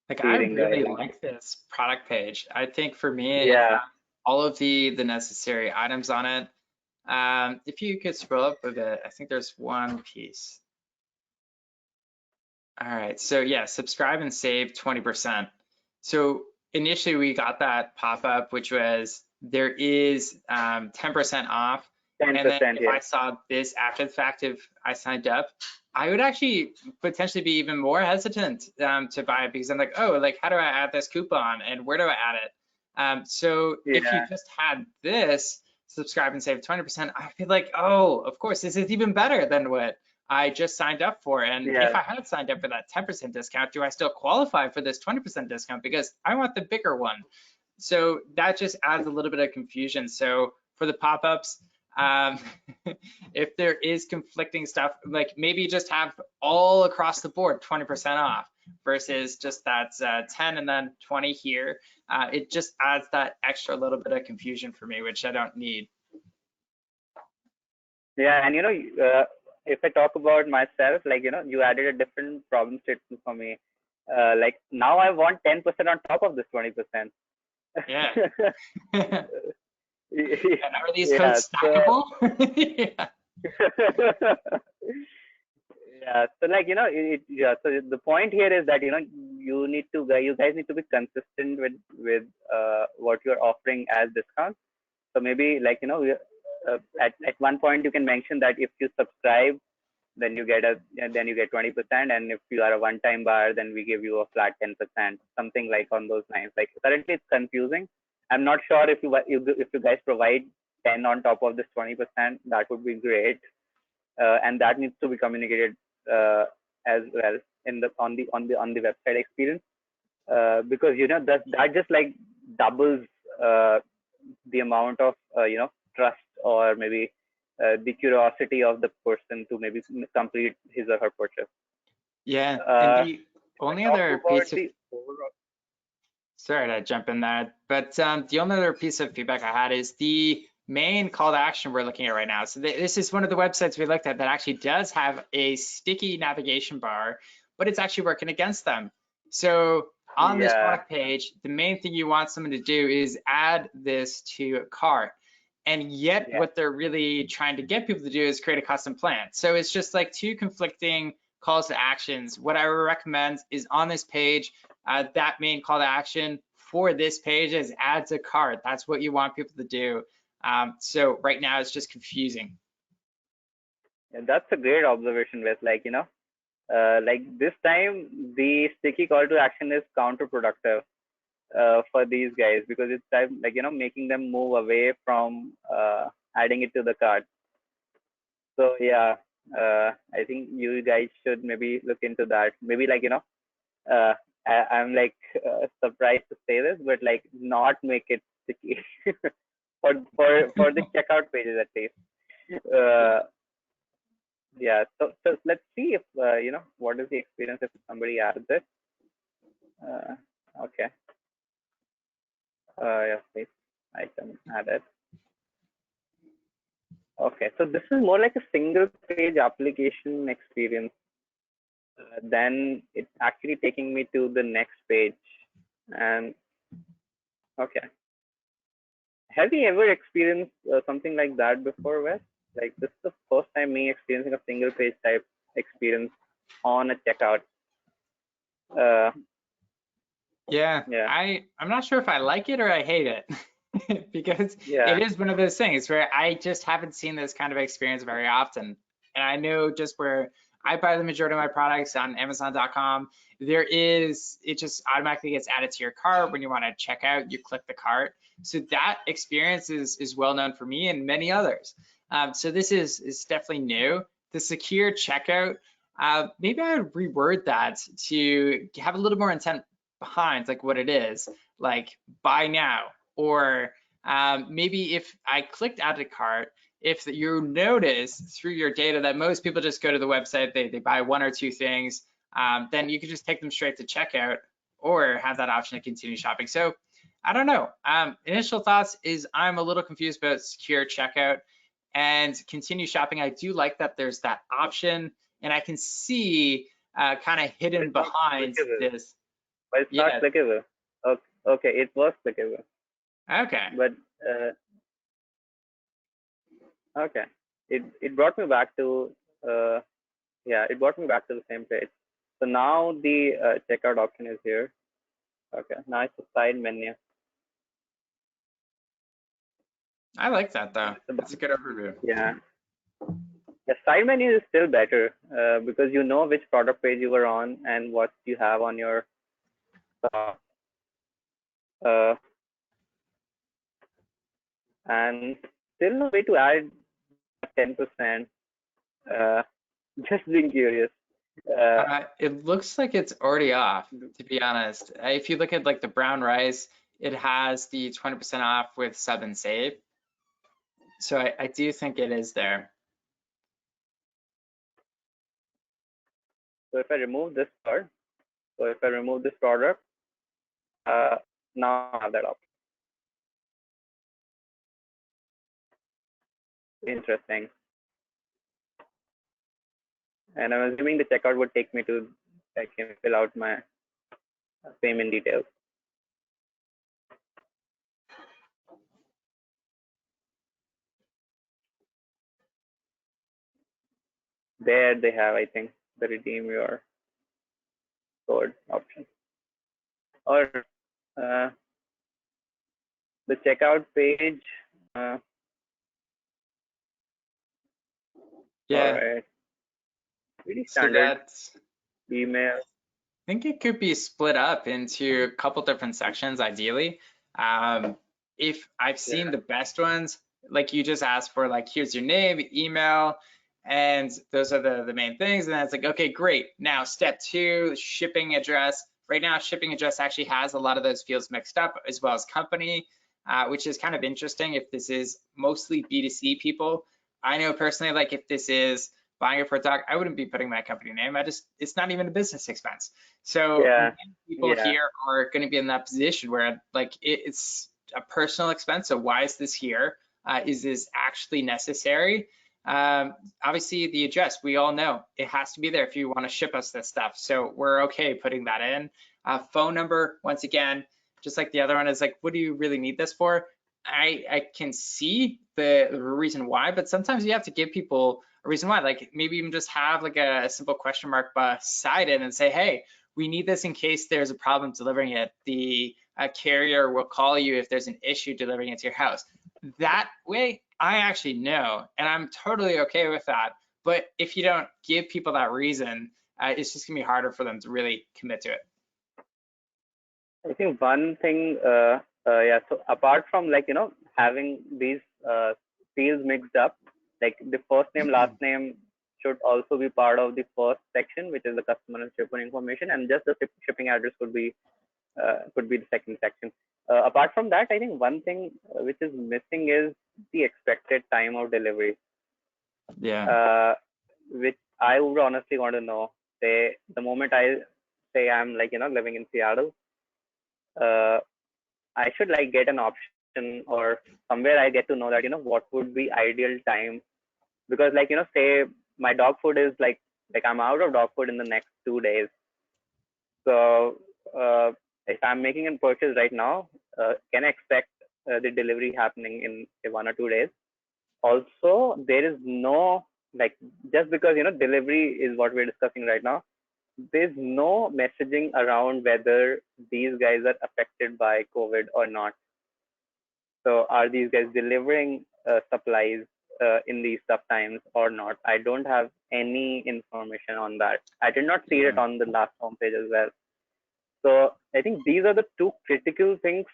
Like I feeding really guide. like this product page. I think for me it has Yeah, all of the necessary items on it. If you could scroll up a bit, I think there's one piece. All right, so yeah, subscribe and save 20%. So initially we got that pop-up, which was there is 10% off. And then 10%. if Yeah, I saw this after the fact, if I signed up, I would actually potentially be even more hesitant to buy it because I'm like, oh, like how do I add this coupon and where do I add it? So if you yeah, just had this, subscribe and save 20%, I feel like, oh, of course, this is even better than what I just signed up for. And if yeah, I had signed up for that 10% discount, do I still qualify for this 20% discount? Because I want the bigger one. So that just adds a little bit of confusion. So for the pop-ups, um, if there is conflicting stuff, like maybe just have all across the board 20% off versus just that 10 and then 20 here. It just adds that extra little bit of confusion for me, which I don't need. yeah. And if I talk about myself, like you added a different problem statement for me. Like now I want 10% on top of this 20%. Yeah. And are these Yeah. codes So stackable? Yeah. yeah. So like yeah. So the point here is that you guys need to be consistent with what you're offering as discounts. So maybe like at one point you can mention that if you subscribe, then you get 20%, and if you are a one-time buyer, then we give you a flat 10%, something like on those lines. Like currently it's confusing. I'm not sure if you guys provide 10 on top of this 20%, that would be great, and that needs to be communicated as well in the on the website experience, because that just like doubles uh, the amount of trust, or maybe the curiosity of the person to maybe complete his or her purchase. Yeah. And uh, the if I only talk other about piece of, the overall, sorry to jump in there, but the only other piece of feedback I had is the main call to action we're looking at right now. So this is one of the websites we looked at that actually does have a sticky navigation bar, but it's actually working against them. So on this yeah, product page, the main thing you want someone to do is add this to a cart. And yet yeah, what they're really trying to get people to do is create a custom plan. So it's just like two conflicting calls to actions. What I recommend is on this page, that main call to action for this page is add to cart. That's what you want people to do. So right now it's just confusing. And that's a great observation, Wes. Like, like this time, the sticky call to action is counterproductive for these guys, because it's time, like, making them move away from adding it to the cart. So yeah, I think you guys should maybe look into that. Maybe, like, I'm like surprised to say this, but like not make it sticky for the checkout pages at least. Uh, yeah. So let's see if what is the experience if somebody adds it. Uh, okay. Yes, please. I can add it. Okay. So this is more like a single page application experience. Then it's actually taking me to the next page. And okay. Have you ever experienced something like that before, Wes? Like, this is the first time me experiencing a single page type experience on a checkout. Yeah, Yeah. I'm not sure if I like it or I hate it because Yeah. it is one of those things where I just haven't seen this kind of experience very often. And I know just where I buy the majority of my products on Amazon.com, it just automatically gets added to your cart. When you want to check out, you click the cart. So that experience is well known for me and many others. So this is definitely new. The secure checkout, maybe I would reword that to have a little more intent behind like what it is, like buy now, or maybe if I clicked add to cart, if you notice through your data that most people just go to the website, they buy one or two things, then you could just take them straight to checkout or have that option to continue shopping. So I don't know. Initial thoughts is I'm a little confused about secure checkout and continue shopping. I do like that there's that option, and I can see kind of hidden behind this. But it's not Yeah. clickable. Okay, it was clickable. Okay. But okay, it brought me back to it brought me back to the same page. So now the checkout option is here. Okay, now it's a side menu. I like that though. That's a good overview. Yeah. The side menu is still better because you know which product page you were on and what you have on your and still no way to add 10%. Just being curious. It looks like it's already off, to be honest. If you look at like the brown rice, it has the 20% off with sub and save. So I do think it is there. So if I remove this part, so if I remove this product, now I have that option. Interesting. And I'm assuming the checkout would take me to, I can fill out my payment details. There they have, I think, the redeem your code option. Or the checkout page. Yeah. All right. Pretty So standard email. I think it could be split up into a couple different sections, ideally. If I've seen the best ones, like you just asked for, like, here's your name, email, and those are the main things. And then it's like, okay, great. Now, step 2, shipping address. Right now, shipping address actually has a lot of those fields mixed up, as well as company, which is kind of interesting if this is mostly B2C people. I know personally, like if this is buying it for a dog, I wouldn't be putting my company name. It's not even a business expense. So people here are going to be in that position where like it's a personal expense. So why is this here? Is this actually necessary? Obviously the address, we all know it has to be there if you want to ship us this stuff. So we're okay putting that in. Phone number, once again, just like the other one, is like, what do you really need this for? I can see the reason why, but sometimes you have to give people a reason why. Like maybe even just have like a simple question mark beside it and say, hey, we need this in case there's a problem delivering it. The carrier will call you if there's an issue delivering it to your house. That way, I actually know, and I'm totally okay with that. But if you don't give people that reason, it's just gonna be harder for them to really commit to it. I think one thing, yeah, so apart from like, having these fields mixed up, like the first name, last name should also be part of the first section, which is the customer and shipper information, and just the shipping address could be the second section. Apart from that, I think one thing which is missing is the expected time of delivery. Yeah. Which I would honestly want to know. Say the moment I say I'm like living in Seattle, I should like get an option or somewhere I get to know that what would be ideal time, because like say my dog food is like I'm out of dog food in the next 2 days. So if I'm making a purchase right now, can I expect the delivery happening in say 1 or 2 days? Also, there is no like, just because delivery is what we're discussing right now, there's no messaging around whether these guys are affected by COVID or not. So are these guys delivering supplies in these tough times or not? I don't have any information on that. I did not see it on the last homepage as well. So I think these are the two critical things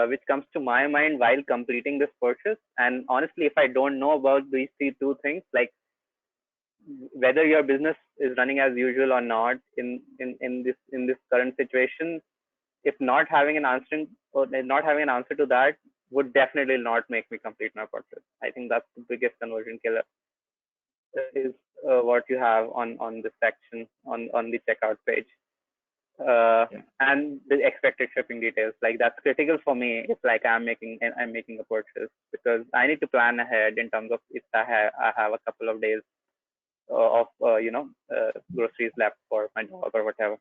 which comes to my mind while completing this purchase. And honestly, if I don't know about these two things, like whether your business is running as usual or not in this current situation, if not having an answer to that would definitely not make me complete my purchase. I think that's the biggest conversion killer, is what you have on this section on the checkout page. And the expected shipping details, like that's critical for me if like I'm making a purchase, because I need to plan ahead in terms of if I have a couple of days of groceries left for my dog or whatever.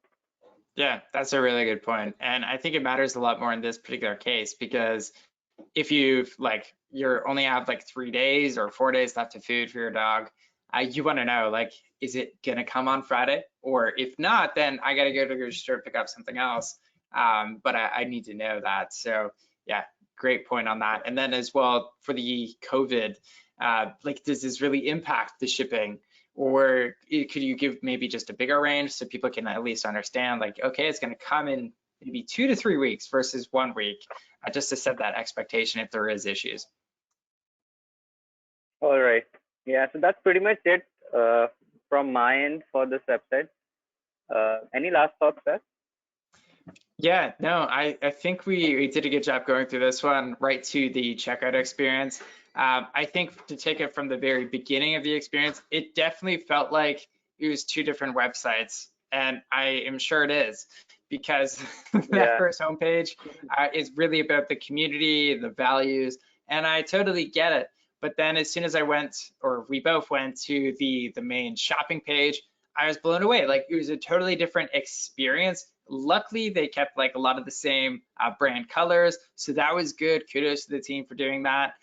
Yeah, that's a really good point. And I think it matters a lot more in this particular case, because if you're only have like 3 days or 4 days left of food for your dog, you want to know, like, is it gonna come on Friday? Or if not, then I gotta go to the grocery store to pick up something else. But I need to know that. So yeah, great point on that. And then as well for the COVID, like, does this really impact the shipping? Or could you give maybe just a bigger range so people can at least understand, like, okay, it's gonna come in maybe 2 to 3 weeks versus 1 week, just to set that expectation if there is issues. All right. Yeah, so that's pretty much it from my end for this website. Any last thoughts, sir? Yeah, no, I think we did a good job going through this one right to the checkout experience. I think to take it from the very beginning of the experience, it definitely felt like it was two different websites, and I am sure it is, because that first homepage is really about the community, the values, and I totally get it. But then as soon as I went, or we both went to the main shopping page, I was blown away. Like, it was a totally different experience. Luckily, they kept like a lot of the same brand colors, so that was good. Kudos to the team for doing that.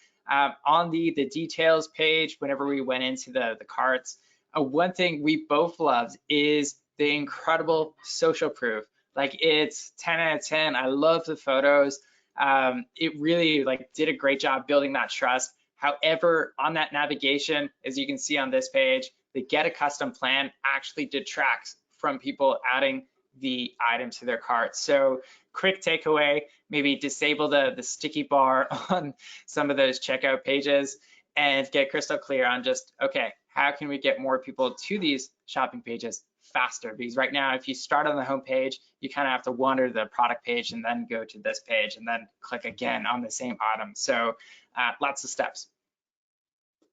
On the details page, whenever we went into the carts, one thing we both loved is the incredible social proof. Like, it's 10 out of 10. I love the photos. It really like did a great job building that trust. However, on that navigation, as you can see on this page, the get a custom plan actually detracts from people adding the items to their cart. So quick takeaway, maybe disable the sticky bar on some of those checkout pages and get crystal clear on just, okay, how can we get more people to these shopping pages faster? Because right now, if you start on the home page, you kind of have to wander to the product page and then go to this page and then click again on the same item. So lots of steps.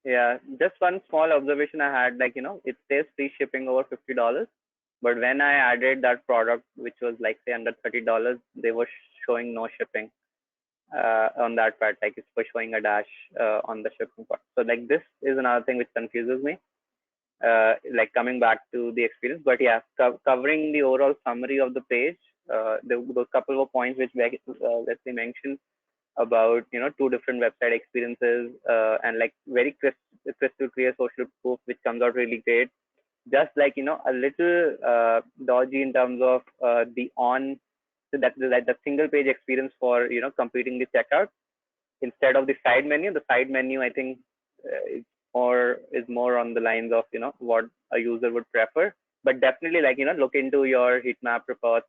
Yeah, just one small observation I had, like, it says free shipping over $50, but when I added that product, which was like say under $30, they were showing no shipping on that part. Like, it's for showing a dash on the shipping part. So like, this is another thing which confuses me. Like, coming back to the experience, but yeah, covering the overall summary of the page, those couple of points which Leslie mentioned, about two different website experiences, and like very crystal clear social proof, which comes out really great. Just like a little dodgy in terms of the on so that the single page experience for completing the checkout instead of the side menu. The side menu, I think, is more on the lines of what a user would prefer. But definitely, like look into your heat map reports,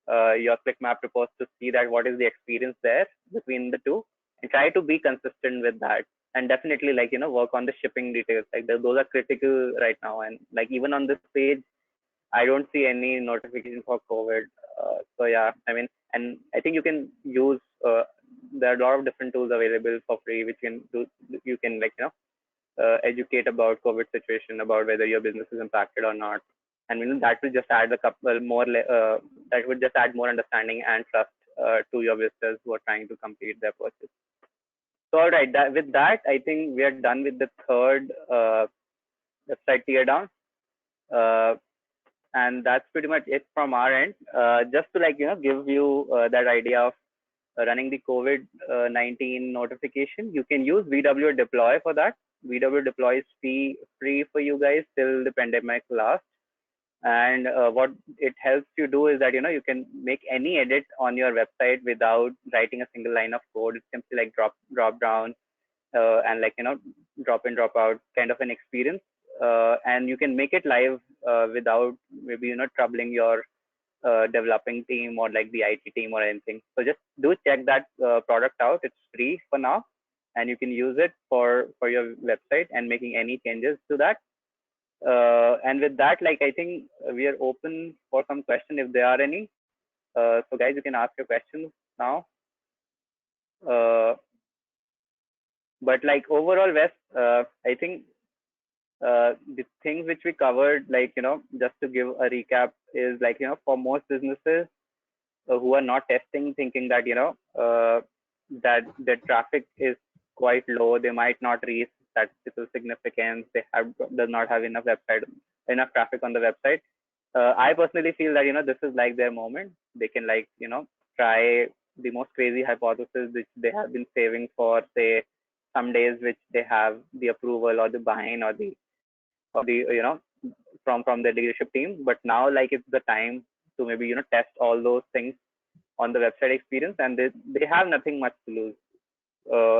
your click map reports to see that what is the experience there between the two, and try to be consistent with that. And definitely, like work on the shipping details. Like those are critical right now. And like even on this page, I don't see any notification for COVID. So yeah, I mean, and I think you can use. There are a lot of different tools available for free, which can do. You can like educate about COVID situation, about whether your business is impacted or not, and that will just add a couple more. That would just add more understanding and trust to your visitors who are trying to complete their purchase. So all right, with that, I think we are done with the third website teardown. And that's pretty much it from our end. Just to like give you that idea of running the COVID-19 notification, you can use VW Deploy for that. VW Deploy is free for you guys till the pandemic lasts. And what it helps you do is that you can make any edit on your website without writing a single line of code. It's simply like drop down and like drop in drop out kind of an experience. And you can make it live without maybe troubling your developing team or like the IT team or anything. So just do check that product out. It's free for now, and you can use it for your website and making any changes to that. And with that, like I think we are open for some questions if there are any. So guys, you can ask your questions now. But like overall, Wes, I think the things which we covered, like just to give a recap, is like for most businesses who are not testing, thinking that that the traffic is quite low, they might not reach statistical significance, does not have enough traffic on the website. I personally feel that this is like their moment. They can like try the most crazy hypothesis which they have been saving for, say, some days, which they have the approval or the buy-in or the from the leadership team. But now like it's the time to maybe test all those things on the website experience, and they have nothing much to lose.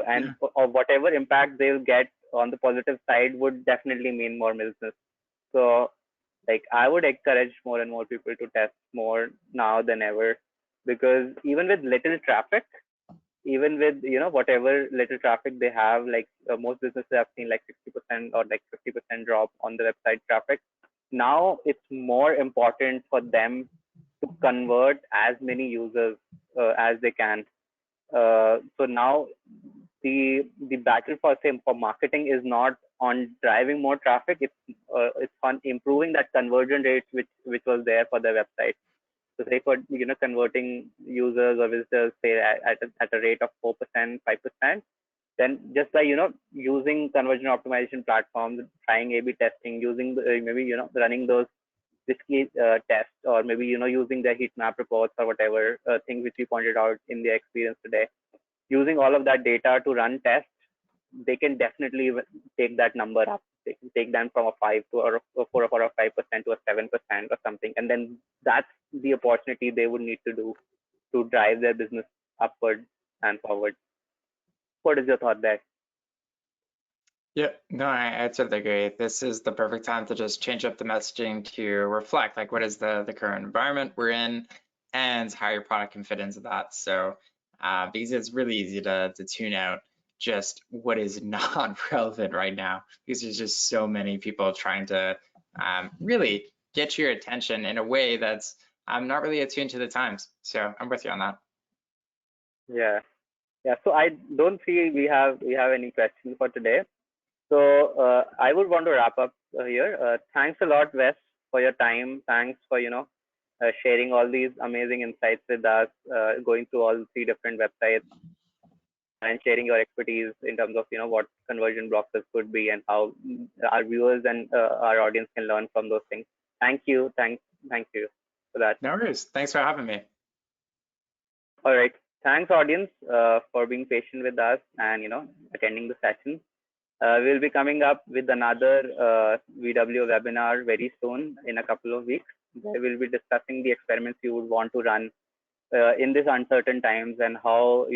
And or whatever impact they'll get on the positive side would definitely mean more business. So like I would encourage more and more people to test more now than ever, because even with little traffic, even with whatever little traffic they have, like most businesses have seen like 60% or like 50% drop on the website traffic. Now it's more important for them to convert as many users as they can. So now the battle for marketing is not on driving more traffic. It's on improving that conversion rate which was there for the website. So say for converting users or visitors, say at a rate of 4%, 5%, then just by using conversion optimization platforms, trying A/B testing, using maybe running those risky tests, or maybe using the heat map reports or whatever things which we pointed out in the experience today, using all of that data to run tests, they can definitely take that number up. They can take them from a 5 to or a 4 or a 5% to a 7% or something, and then that's the opportunity they would need to do to drive their business upward and forward. What is your thought there? Yeah, no, I totally agree. This is the perfect time to just change up the messaging to reflect like what is the current environment we're in and how your product can fit into that. So because it's really easy to tune out just what is not relevant right now, because there's just so many people trying to really get your attention in a way that's not really attuned to the times. So I'm with you on that. Yeah. So I don't see we have any questions for today. So I would want to wrap up here. Thanks a lot, Wes, for your time. Thanks for sharing all these amazing insights with us, going through all 3 different websites and sharing your expertise in terms of what conversion blockers could be and how our viewers and our audience can learn from those things. Thank you. Thank you for that. No worries. Thanks for having me. All right. thanks audience for being patient with us and attending the session. We'll be coming up with another VW webinar very soon in a couple of weeks, where we'll be discussing the experiments you would want to run in these uncertain times, and how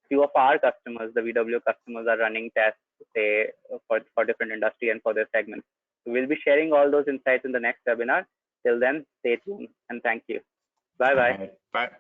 few of our customers, the VW customers, are running tests, say for different industry and for their segments. So we'll be sharing all those insights in the next webinar. Till then, stay tuned and thank you. Bye All bye. right. Bye.